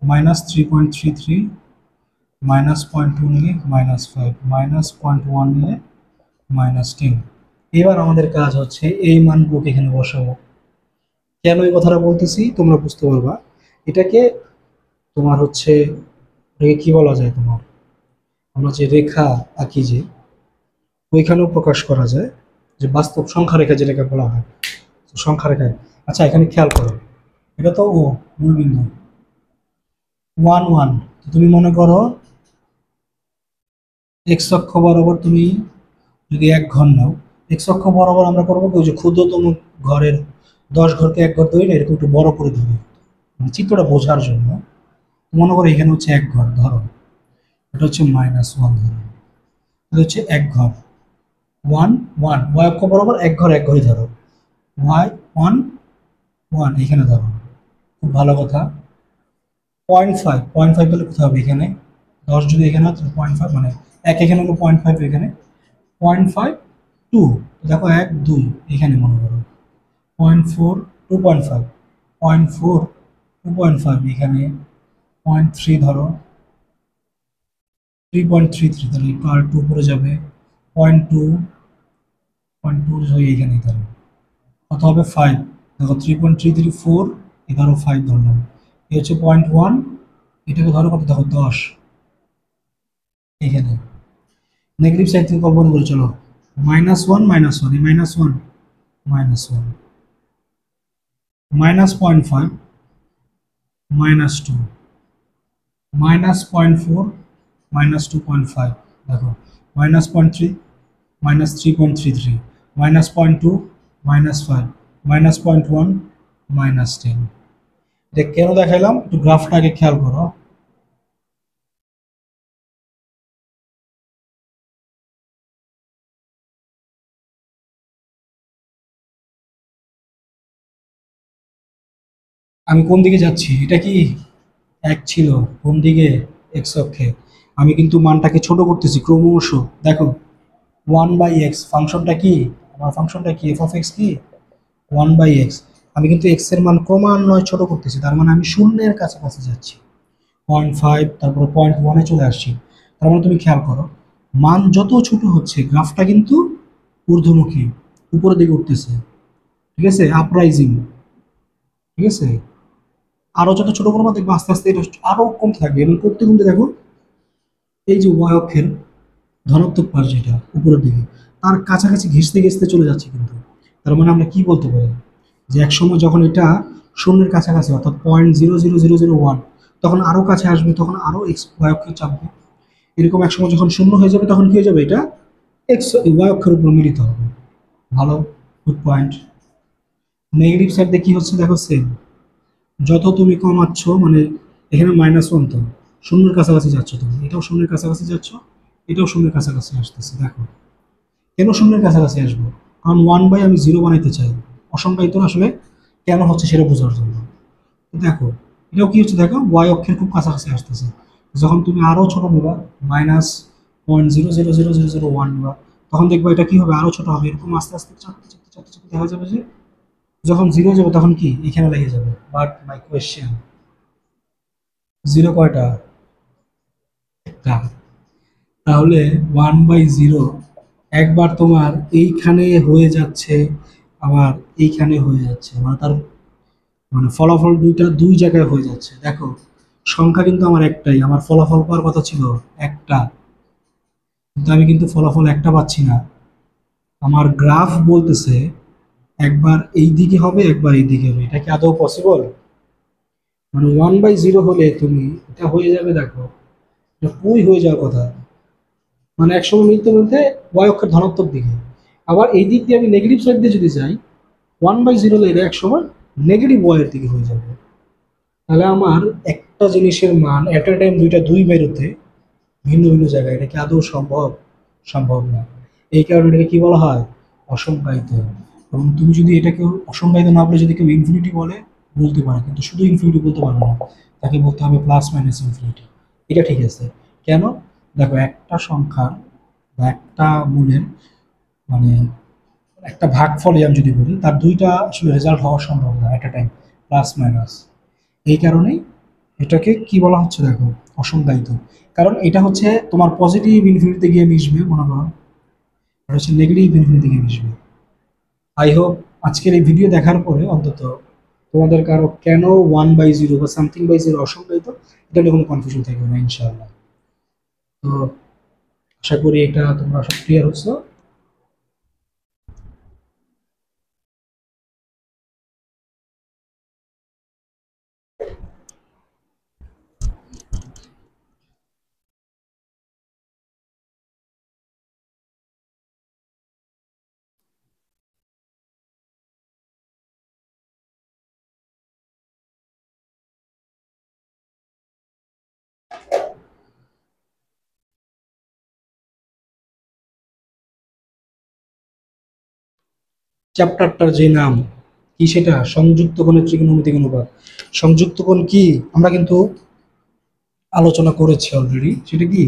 -3.33, -0.2 নিলে -5, -0.1 নিলে -10। এবার আমাদের কাজ হচ্ছে এই মানগুলোকে এখানে বসাবো। কেন এই কথাটা বলতেছি তোমরা বুঝতে পারবা। এটাকে তোমার হচ্ছে এটাকে কি বলা যায়, তোমার আমরা যে রেখা আঁকি যে ওইখানেও প্রকাশ করা যায়, যে বাস্তব সংখ্যা রেখা যেটাকে বলা হয়, তো সংখ্যা রেখায়। আচ্ছা এখানে খেয়াল করো, এটা তো ও মূলবিন্দু 1 1। তুমি মনে করো এক্স অক্ষ বরাবর তুমি যদি এক ঘর নাও, এক্স অক্ষ বরাবর আমরা করবো কি, ওই যে ক্ষুদ্রতম ঘরের 10 ঘরকে এক ঘর ধরি না, এরকম একটু বড় করে ধরি, মানে চিত্রটা বোঝার জন্য। মনে করো এখানে হচ্ছে এক ঘর ধরো, এটা হচ্ছে -1 ধরো, এটা হচ্ছে এক ঘর 1 1, ওয়াই অক্ষ বরাবর এক ঘরই ধরো, ওয়াই 1 1 এখানে ধরো। খুব ভালো কথা। 0.5 পেলে কোথাও হবে এখানে, 10 যদি এখানে হয় তাহলে 0.5, মানে এক এখানে হলো 0.5, এখানে 0.5 2, দেখো 1 2 এখানে মনে করো 0.4 2.5, 0.4 2.5 এখানে 0.3 ধরো, 3.33, তাহলে একটু আর একটু উপরে যাবে 0.2 0.2 হয়ে এখানে ধরো কত হবে 5। দেখো 3.334, ধরো 5 ধরলাম, এই হচ্ছে 0.1, এটাকে ধরো কত, দেখো 10 এখানে। নেগেটিভ সাইড থেকে কল্পনা করে চলো, -1 -1, এই -1 -1, -0.5 -2, -0.4 -2.5, দেখো -0.3 -3.33, -0.2 -5, -0.1 -10। এটা কেন দেখাইলাম, একটু গ্রাফটাকে খেয়াল করো। আমি কোন দিকে যাচ্ছি, এটা কি এক ছিল, কোন দিকে, এক্স অক্ষে। আমি কিন্তু মানটাকে ছোট করতেছি ক্রমশ। দেখো 1/x ফাংশনটা কি, আমার ফাংশনটা কি, এফ অফ এক্স কি 1/x। আমি কিন্তু এক্স এর মান ক্রমান্বয়ে ছোট করতেছি, তার মানে আমি শূন্যের কাছাকাছি যাচ্ছি। 0.5, তারপরে 0.1-এ চলে আসছি। তার মানে তুমি খেয়াল করো, মান যত ছোট হচ্ছে গ্রাফটা কিন্তু ঊর্ধ্বমুখী, উপরের দিকে উঠতেছে, ঠিক আছে, আপরাইজিং, ঠিক আছে। আরো যত ছোট করবো দেখবো আস্তে আস্তে এটা আরো কমতে থাকবে, এবং করতে করতে দেখো এই যে ওয়াই অক্ষের ধনাত্মক পাশ যেটা উপরের দিকে, তার কাছাকাছি ঘেঁষতে ঘেঁষতে চলে যাচ্ছে কিন্তু। তার মানে আমরা কি বলতে পারি, যে এক সময় যখন এটা শূন্যের কাছাকাছি অর্থাৎ 0.00001, তখন আরো কাছে আসবে, তখন আরো এক্স ওয়াই অক্ষে চাপবে। এরকম এক সময় যখন শূন্য হয়ে যাবে তখন কি হয়ে যাবে, এটা এক্স ওয়াই অক্ষের উপর মিলিত হবে। ভালো, গুড পয়েন্ট। নেগেটিভ সাইড দিয়ে কি হচ্ছে দেখো, সেম। যত তুমি কমাচ্ছ, মানে এখানে -1, তো শূন্যের কাছাকাছি যাচ্ছ তুমি, এটাও শূন্যের কাছাকাছি যাচ্ছ, এটাও শূন্যের কাছাকাছি আসতেছে। দেখো কেন শূন্যের কাছাকাছি আসবো, কারণ 1/, আমি 0 বানাইতে চাই, অসংখ্যায়িত আসলে কেন হচ্ছে সেটা বোঝার জন্য। তো দেখো এটাও কি হচ্ছে, দেখো ওয়াই অক্ষের খুব কাছাকাছি আসতেছে। যখন তুমি আরো ছোট নিবা, -0.00001 নিবা, তখন দেখবা এটা কি হবে, আরো ছোট হবে, এরকম আস্তে আস্তে চাপতে চাপতে চাপতে চাপতে দেখা যাবে যে যখন 0 যাবে তখন কি এখানে লেগে যাবে। বাট মাই কোয়েশ্চেন, 0 কয়টা, একটা। তাহলে 1/0 একবার তোমার এইখানে হয়ে যাচ্ছে, আবার এইখানে হয়ে যাচ্ছে, মানে তার মানে ফলাফল দুইটা দুই জায়গায় হয়ে যাচ্ছে। দেখো সংখ্যা কিন্তু আমার একটাই, আমার ফলাফল পাওয়ার কথা ছিল একটা, কিন্তু আমি কিন্তু ফলাফল একটা পাচ্ছি না। আমার গ্রাফ বলতেছে একবার এই দিকে হবে, একবার এই দিকে হবে। এটা কি আদৌ পসিবল? মানে 1/0 হলে তুমি এটা হয়ে যাবে, দেখো এটা পুই হয়ে যাওয়ার কথা, মানে একসময় মিলতে মিলতে ওয়াই অক্ষের ধনাত্মক দিকে। আবার এই দিক দিয়ে আমি নেগেটিভ সাইড দিয়ে যদি যাই, 1/0 হলে এটা একসময় নেগেটিভ ওয়াই এর দিকে হয়ে যাবে। তাহলে আমার একটা জিনিসের মান এট এ টাইম দুই বেরোতে ভিন্ন ভিন্ন জায়গায়, এটা কি আদৌ সম্ভব? সম্ভব না। এই কারণে এটাকে কি বলা হয়, অসংজ্ঞায়িত। এবং তুমি যদি এটাকে অসংজ্ঞায়িত না বলে যদি কেউ ইনফিনিটি বলে, বলতে পারে, কিন্তু শুধু ইনফিনিটি বলতে পারবে না, তাকে বলতে হবে +- ইনফিনিটি। এটা ঠিক আছে। কেন? দেখো একটা সংখ্যার বা একটা মূলের মানে একটা ভাগফলই আমি যদি বলি, তার দুইটা আসলে রেজাল্ট হওয়া সম্ভব না এট এ টাইম, প্লাস মাইনাস। এই কারণেই এটাকে কি বলা হচ্ছে দেখো, অসংজ্ঞায়িত। কারণ এটা হচ্ছে তোমার পজিটিভ ইনফিনিটিতে গিয়ে মিশবে মনে করো, আর হচ্ছে নেগেটিভ ইনফিনিটিতে গিয়ে মিশবে। আই হোপ আজকের এই ভিডিও দেখার পরে অন্তত তোমাদের কারো কেন 1/0 বা সামথিং/0 অসংজ্ঞায়িত এটা নিয়ে কোনো কনফিউশন থাকবে না ইনশাআল্লাহ। তো আশা করি এটা তোমরা সব ক্লিয়ার হচ্ছে। চ্যাপ্টারটার যে নাম কি, সেটা সংযুক্ত কোণের ত্রিকোণমিতিক অনুপাত। সংযুক্ত কোণ কি আমরা কিন্তু আলোচনা করেছি অলরেডি। সেটা কি,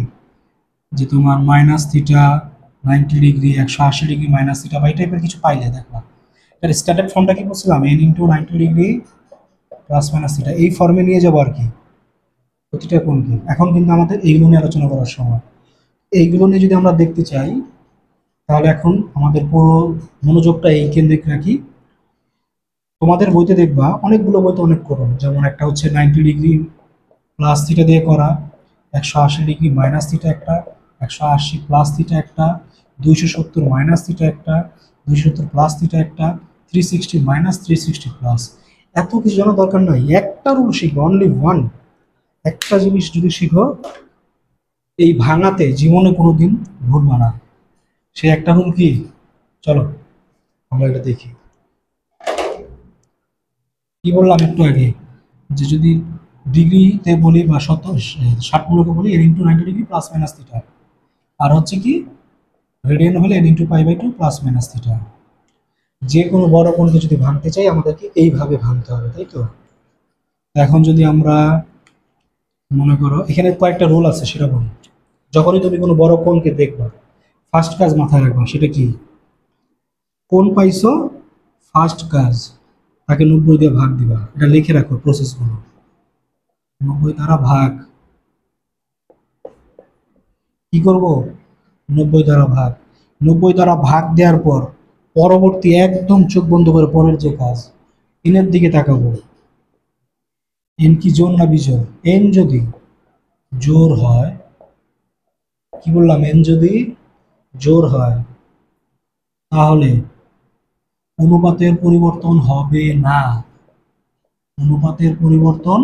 যে তোমার -θ, 90 ডিগ্রি, 180 ডিগ্রি -θ বা এই টাইপের কিছু পাইলে দেখবা, এর স্ট্যান্ডার্ড ফর্মটা কি বলছিলাম, n × 90 ডিগ্রি +- θ, এই ফর্মে নিয়ে যাবো আর কি প্রতিটা কোণকে। এখন কিন্তু আমাদের এইগুলো নিয়ে আলোচনা করার সময়। এইগুলো নিয়ে যদি আমরা দেখতে চাই, তাহলে এখন আমাদের পুরো মনোযোগটা এই কেন্দ্রিক রাখি। তোমাদের বইতে দেখবা অনেকগুলো বইতে অনেক কোণ, যেমন একটা হচ্ছে 90 ডিগ্রি +θ দিয়ে করা, 180 ডিগ্রি -θ একটা, 180 +θ একটা, 270 -θ একটা, 270 +θ একটা, 360 -360 প্লাস। এত কিছু জানার দরকার নয়, একটা রুল শিখো, অনলি ওয়ান। একটা জিনিস যদি শিখো, এই ভাঙাতে জীবনে কোনোদিন ভুলবা না। সে একটা রুল কি, চলো আমরা এটা দেখি। কি বললাম একটু আগে, যে যদি ডিগ্রিতে বলি বা 60 বলি, n × 90 ডিগ্রি +- θ। আর হচ্ছে কি, রেডিয়ান হলে n × π/2 +- θ। যে কোনো বড় কোণকে যদি ভাঙতে চাই আমাদেরকে এইভাবে ভাঙতে হবে, তাই তো? এখন যদি আমরা মনে করো এখানে কয়েকটা রুল আছে সেটা বলি। যখনই তুমি কোনো বড় কোণকে দেখবা, ফার্স্ট কাজ মাথায় রাখবা, সেটা কি, কোণ পাইছো, ফার্স্ট কাজ তাকে 90 দিয়ে ভাগ দিবা। এটা লিখে রাখো প্রসেসগুলো, 90 দ্বারা ভাগ। কি করব, 90 দ্বারা ভাগ। 90 দ্বারা ভাগ দেওয়ার পর পরবর্তী একদম চোখ বন্ধ করে পরের যে কাজ, এনের দিকে তাকাবো। এন কি জোর না বিজোড়? এন যদি জোর হয়, কি বললাম, এন যদি জোর হয় তাহলে অনুপাতের পরিবর্তন হবে না। অনুপাতের পরিবর্তন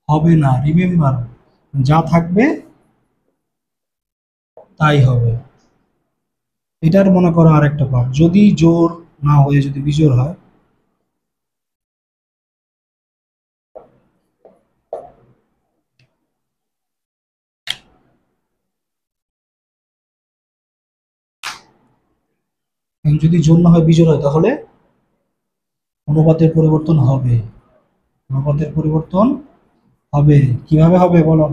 হবে না, রিমেম্বার, যা থাকবে তাই হবে। এটার মনে করো আরেকটা পার্ট, যদি জোর না হয়ে যদি বিজোড় হয়, যদি জোর না হয় বিজোড় হয়, তাহলে অনুপাতের পরিবর্তন হবে। অনুপাতের পরিবর্তন হবে, কিভাবে হবে বলো?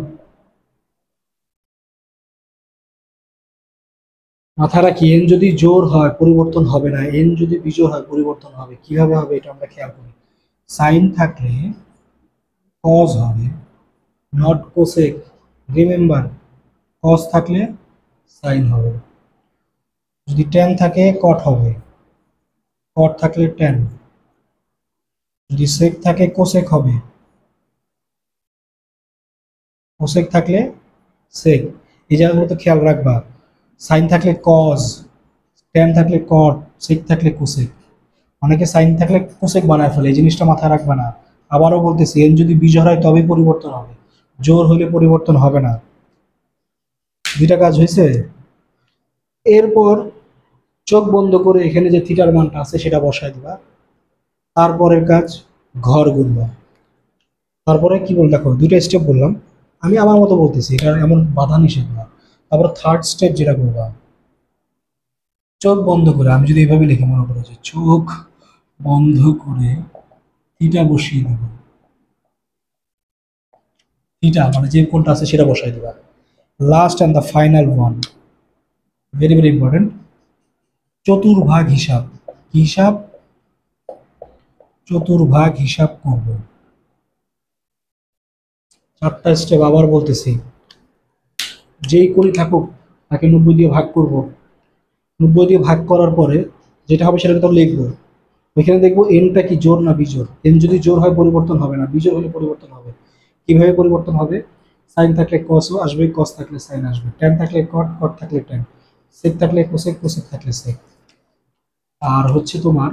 মাথায় রাখি, এন যদি জোর হয় পরিবর্তন হবে না, এন যদি বিজোড় হয় পরিবর্তন হবে। কিভাবে হবে এটা আমরা খেয়াল করি। সাইন থাকলে কজ হবে, নট কোসেক। রিমেম্বার, কজ থাকলে সাইন হবে। যদি ট্যান থাকে কট হবে, কট থাকলে ট্যান। যদি সেক থাকে কোসেক হবে, কোসেক থাকলে সেক। এই জায়গাগুলোতে খেয়াল রাখবা। সাইন থাকলে কজ, ট্যান থাকলে কট, সেক থাকলে কোসেক। অনেকে সাইন থাকলে কোসেক বানায় ফেলে, এই জিনিসটা মাথায় রাখবে না। আবারও বলতেছি, এন যদি বিজোড় হয় তবে পরিবর্তন হবে, জোর হলে পরিবর্তন হবে না। দুইটা কাজ হয়েছে। এরপর চোখ বন্ধ করে এখানে যে থিটার মানটা আছে সেটা বসায় দিবা। তারপরের কাজ ঘর গুনবা। তারপরে কি বল, দেখো দুইটা স্টেপ বললাম, আমি আমার মতো বলতেছি, এটা এমন বাধা নিষেধ না। তারপর থার্ড স্টেপ যেটা করবা, চোখ বন্ধ করে, আমি যদি এইভাবে লিখে মনে করো যে চোখ বন্ধ করে থিটা বসিয়ে দেবো। থিটা মানে যে কোনটা আছে সেটা বসাই দিবা। Last and the final one, very very important, চতুর্ভাগ হিসাব, কি হিসাব? চতুর্ভাগ হিসাব করব। চারটা স্টেপ আবার বলতেছি। যেই করি থাকুক তাকে 90 দিয়ে ভাগ করব। 90 দিয়ে ভাগ করার পরে যেটা হবে সেটাকে তো লিখবো। ওইখানে দেখবো এনটা কি জোড় না বিজোড়। এন যদি জোড় হয় পরিবর্তন হবে না, বিজোড় হলে পরিবর্তন হবে। কিভাবে পরিবর্তন হবে? সাইন থাকলে কসও আসবে, কস থাকলে সাইন আসবে, ট্যান থাকলে কট, কট থাকলে ট্যান, সেক থাকলে কোসেক, কোসেক থাকলে সেক। আর হচ্ছে তোমার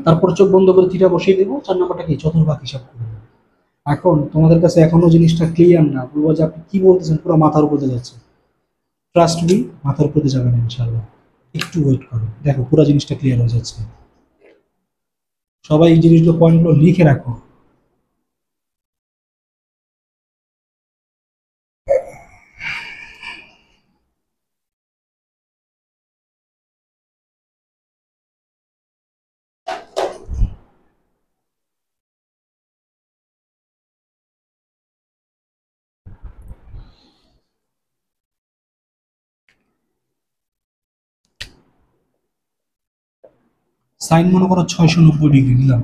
তারপর চোখ বন্ধ করে থিটা বসিয়ে দেবো। 4 নম্বরটা কি? চতুর্ভাগ হিসাব করবো। এখন তোমাদের কাছে এখনো জিনিসটা ক্লিয়ার না, বলবো যে আপনি কি বলতেছেন, পুরো মাথার উপরে যাচ্ছে। ট্রাস্ট মি, মাথার উপরে যাবে না ইনশাল্লাহ। একটু ওয়েট করো, দেখো পুরো জিনিসটা ক্লিয়ার হয়ে যাচ্ছে। সবাই এই জিনিসগুলো পয়েন্টগুলো লিখে রাখো। সাইন মনে করো 690 ডিগ্রি নিলাম।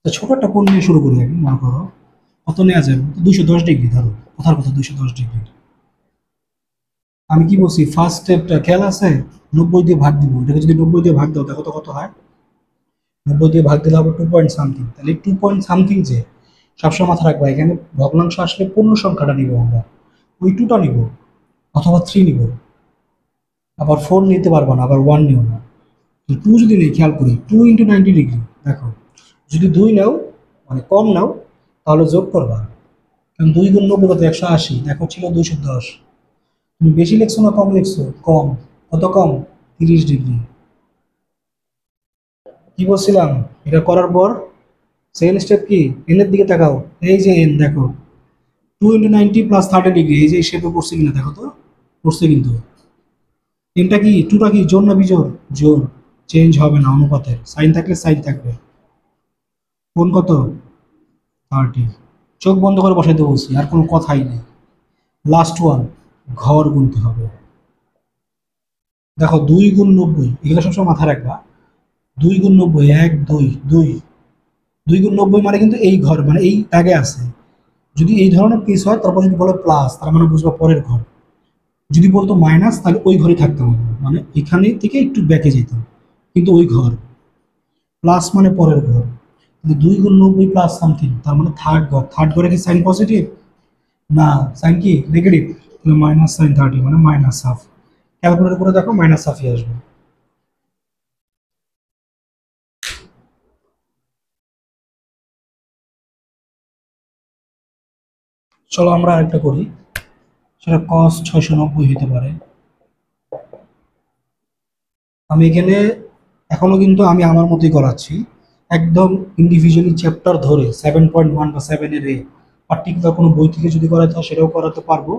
তো ছোট একটা কোণ নিয়ে শুরু করি আগে, মনে করো কত নেওয়া যাবে? 210 ডিগ্রি ধরো, কথার কথা 210 ডিগ্রি। আমি কি বলছি, ফার্স্ট স্টেপটা খেয়াল আছে? 90 দিয়ে ভাগ দিব। এটাকে যদি 90 দিয়ে ভাগ দাও, দেখো তো কত হয়। 90 দিয়ে ভাগ দিলে হবে 2 পয়েন্ট সামথিং। তাহলে 2 পয়েন্ট সামথিং যে, সবসময় মাথা রাখবা এখানে ভগ্নাংশ আসলে পূর্ণ সংখ্যাটা নিব আমরা, ওই 2টা নিব, অথবা 3 নিব। আবার 4 নিতে পারবা না, আবার 1 নিও না। তো 2 যদি নেই, খেয়াল করি 2 × 90 ডিগ্রি। দেখো যদি 2 নাও, মানে কম নাও, তাহলে যোগ করবা। কারণ 2 × 90 কত? 180। দেখো ছিল 210। তুমি বেশি লিখছো না কম লিখছো? কম। কত কম? 30 ডিগ্রি। কি বলছিলাম? এটা করার পর সেকেন্ড স্টেপ কি? এন এর দিকে তাকাও। এই যে এন দেখো, 2 × 90 + 30 ডিগ্রি। এই যে শেপে পড়ছে কিনা দেখো তো, পড়ছে কিন্তু। এনটা কি, টুটা কি জোর না বিজোর? জোর। চেঞ্জ হবে না অনুপাতের, সাইন থাকলে সাইন থাকবে। কোণ কত? 30। চোখ বন্ধ করে বসাইতে বলছি, আর কোনো কথাই নেই। লাস্ট ওয়ান, ঘর গুনতে হবে। দেখো 2 × 90, এগুলো সবসময় মাথায় রাখবা। 2 × 90, 1 2 2। 2 × 90 মানে কিন্তু এই ঘর, মানে এই দাগে আছে। যদি এই ধরনের পিস হয়, তারপর যদি বলে প্লাস, তার মানে বুঝবা পরের ঘর। যদি বলতো মাইনাস, তাহলে ওই ঘরে থাকতাম আমরা, মানে এখানে থেকে একটু ব্যাকে যেতাম, কিন্তু ওই ঘর। প্লাস মানে পরের ঘর। কিন্তু 2 × 90 প্লাস সামথিং, তার মানে থার্ড ঘর। থার্ড ঘরে কি সাইন পজিটিভ? না, সাইন কি নেগেটিভ। তাহলে -sin 30 মানে -হাফ। ক্যালকুলেটর করে দেখো, -হাফই আসবে। চলো আমরা আরেকটা করি, সেটা cos 690 হতে পারে। আমি এখানে এখনো কিন্তু আমি আমার মতোই করাচ্ছি, একদম ইন্ডিভিজুয়ালি চ্যাপ্টার ধরে 7.1 বা 7 এর পার্টিকুলার কোনো বই থেকে যদি করাতে হয় সেটাও করাতে পারবো।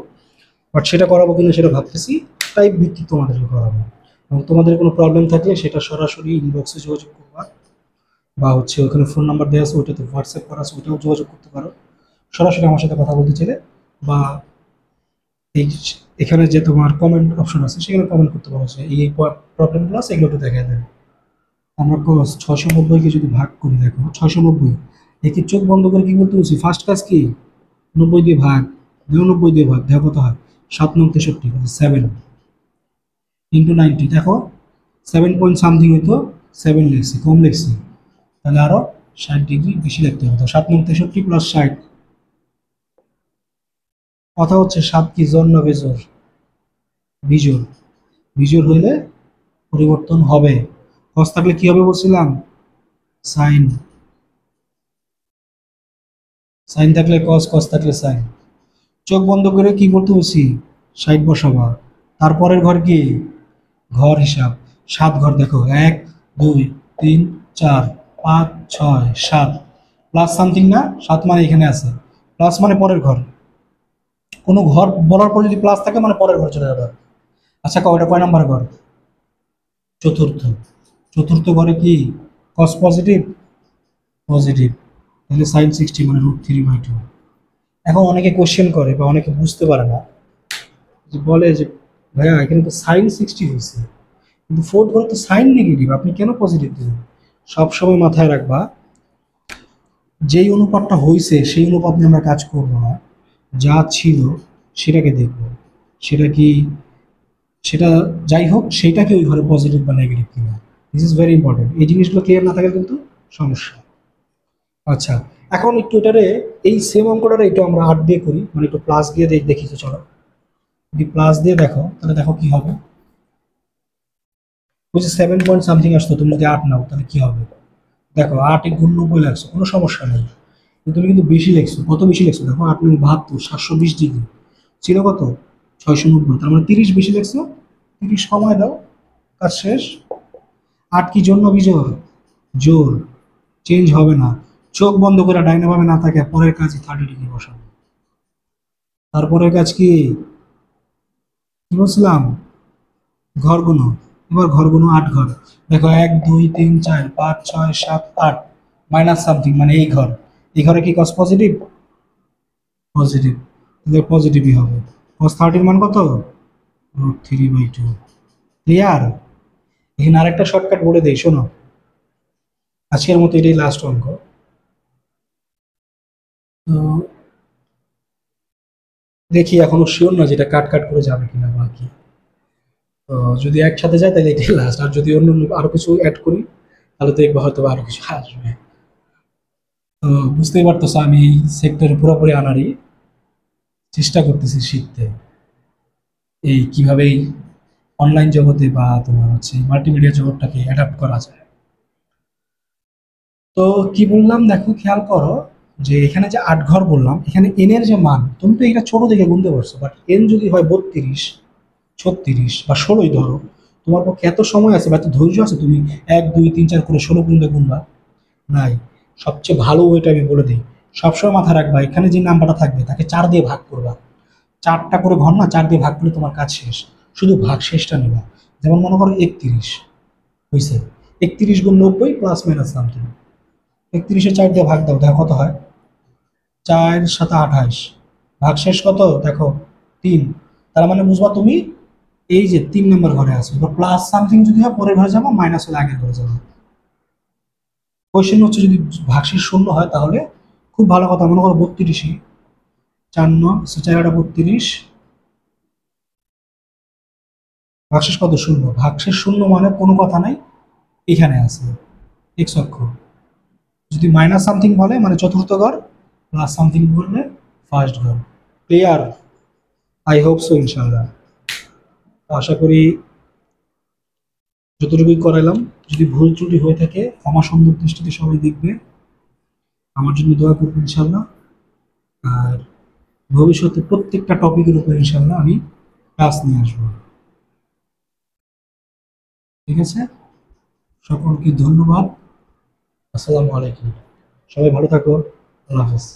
বাট সেটা করাবো কিনা সেটা ভাবতেছি, টাইপ ভিত্তিক তোমাদেরকে করাবো। এবং তোমাদের কোনো প্রবলেম থাকলে সেটা সরাসরি ইনবক্সে যোগাযোগ করবা, বা হচ্ছে ওখানে ফোন নাম্বার দেওয়া আছে, ওইটাতে হোয়াটসঅ্যাপ করা আছে, ওইটাও যোগাযোগ করতে পারো। সরাসরি আমার সাথে কথা বলতে চাইলে, বা এই এখানে যে তোমার কমেন্ট অপশন আছে সেখানে কমেন্ট করতে পারো যে এই প্রবলেমগুলো আছে, এগুলো একটু দেখা দেয়। আমরা cos 690-কে যদি ভাগ করি, দেখো 690, একে চোখ বন্ধ করে কি বলতে বলছি? ফার্স্ট কাজ কি? 90 দিয়ে ভাগ। 90 দিয়ে ভাগ, দেখো কত হয়? 7×9 = 7 ইন্টু 90। দেখো 7 পয়েন্ট সামথিং হইতো, 7 লিখছি, কম লিখছি। তাহলে আরো 60 ডিগ্রি বেশি লিখতে হবে। তো 7×63 + 60। কথা হচ্ছে 7 কি জোর না বেজোর? বিজোর। বিজোর হইলে পরিবর্তন হবে। cos থাকলে কি হবে বলছিলাম? সাইন। সাইন থাকলে cos, cos থাকলে সাইন। চোখ বন্ধ করে কি করতে বলছি? 60 বসাবা। তারপরের ঘর কি? ঘর হিসাব। 7 ঘর দেখো, 1 2 3 4 5 6 7। প্লাস সামথিং না? 7 মানে এখানে আছে। প্লাস মানে পরের ঘর। কোনো ঘর বলার পর যদি প্লাস থাকে মানে পরের ঘর চলে যাবে। আচ্ছা ওটা কয় নাম্বার ঘর? চতুর্থ। চতুর্থ ঘরে কি? cos positive? পজিটিভ। তাহলে sin 60 মানে √3/2। এখন অনেকে কোশ্চেন করে বা অনেকে বুঝতে পারে না, যে বলে যে ভাইয়া এখানে তো সাইন 60 হয়েছে, কিন্তু ফোর্থ ঘরে তো সাইন নেগেটিভ, আপনি কেন পজিটিভ দিলেন? সবসময় মাথায় রাখবা, যেই অনুপাতটা হয়েছে সেই অনুপাত নিয়ে আমরা কাজ করবো না, যা ছিল সেটাকে দেখবো। সেটা কি, সেটা যাই হোক, সেইটাকে ওই ঘরে পজিটিভ বা নেগেটিভ কিনা। This is very important. এই জিনিসগুলো ক্লিয়ার না থাকলে কিন্তু সমস্যা। আচ্ছা, এখন একটু এটারে, এই সেম অঙ্কটারে একটু আমরা 8 দিয়ে করি, মানে একটু প্লাস দিয়ে দেখি তো, চলো। যদি প্লাস দিয়ে দেখো তাহলে দেখো কি হবে। ওই যে 7 পয়েন্ট সামথিং আসতো, তুমি যদি 8 নাও তাহলে কি হবে? দেখো 8 এ গুণ 90 লাগছে, কোনো সমস্যা নেই। কিন্তু তুমি কিন্তু বেশি লিখছো, কত বেশি লিখছো দেখো, 8 9 72, 720 ডিগ্রি ছিল কত, 690, তার মানে 30 বেশি লিখছো। 30 কমায় দাও, কাজ শেষ। 8 কি জন্য বিজোর? জোর, চেঞ্জ হবে না। চোখ বন্ধ করে ডাইনে বামে না থাকে, পরের কাজই 30 ডিগ্রি বসানো। তারপরের কাজ কি, কি বলছিলাম? ঘর গুনো। এবার ঘর গুনো, 8 ঘর। দেখো 1 2 3 4 5 6 7 8, মাইনাস সামথিং মানে এই ঘর। এই ঘরে কি কস পজিটিভ? পজিটিভ, তাহলে পজিটিভই হবে। কস 30 মান কত? √3/2। ক্লিয়ার? এখানে আরেকটা শর্টকাট বলে দেই, শোনো। আজকের মতো এটাই লাস্ট অঙ্ক। তো দেখি, এখনো শিওর না যেটা কাট কাট করে যাবে কিনা বাকি। তো যদি একসাথে যায় তাহলে এটাই লাস্ট, আর যদি অন্য অন্য আরো কিছু অ্যাড করি তাহলে দেখবো হয়তো আরো কিছু আসবে। তো বুঝতেই পারতেছো আমি এই সেক্টরে পুরোপুরি আনারই চেষ্টা করতেছি শিখতে, এই কিভাবে অনলাইন জগতে বা তোমার হচ্ছে মাল্টিমিডিয়া জগৎটাকে অ্যাডাপ্ট করা যায়। তো কি বললাম দেখো, খেয়াল করো যে এখানে যে 8 ঘর বললাম, এখানে এন এর যে মান, তুমি তো এটা ছোট দেখে গুনতে পারছো, বাট এন যদি হয় 32, 36 বা 16ই ধরো, তোমার পক্ষে এত সময় আছে বা এত ধৈর্য আছে তুমি 1 2 3 4 করে 16 পর্যন্ত গুনবা? নাই। সবচেয়ে ভালো ওইটা আমি বলে দিই, সবসময় মাথায় রাখবা এখানে যে নাম্বারটা থাকবে তাকে 4 দিয়ে ভাগ করবা। 4টা করে ঘর না, 4 দিয়ে ভাগ করলে তোমার কাজ শেষ। শুধু ভাগ শেষটা নেবা। যেমন মনে করো 31 হয়েছে, 31 গুণ 90 প্লাস মাইনাস সামথিং। 31-এ 4 দিয়ে ভাগ দাও, দেখো কত হয়। 4 7 28, ভাগ শেষ কত দেখো, 3। তার মানে বুঝবা তুমি এই যে 3 নম্বর ঘরে আছে। এবার প্লাস সামথিং যদি হয় পরের ঘরে যাবো, মাইনাস হলে আগের ঘরে যাবো। কোয়েশ্চেন হচ্ছে যদি ভাগশেষ শূন্য হয় তাহলে খুব ভালো কথা, মনে করো 32ই 4 9 4 32, ভাগশেষ কত, শূন্য। ভাগশেষ শূন্য মানে কোনো কথা নাই, এখানে আছে এক্স অক্ষ। যদি মাইনাস সামথিং বলে মানে চতুর্থ ঘর, প্লাস সামথিং বললে ফার্স্ট ঘর। ক্লিয়ার? আই হোপ সো, ইনশাল্লাহ। আশা করি যতটুকুই করাইলাম, যদি ভুল ত্রুটি হয়ে থাকে ক্ষমা সুন্দর দৃষ্টিতে সবাই দেখবে। আমার জন্য দোয়া করবে ইনশাল্লাহ। আর ভবিষ্যতে প্রত্যেকটা টপিকের উপর ইনশাল্লাহ আমি ক্লাস নিয়ে আসবো। ঠিক আছে? সকলকে ধন্যবাদ। আসসালামু আলাইকুম। সবাই ভালো থাকো। আল্লাহ হাফেজ।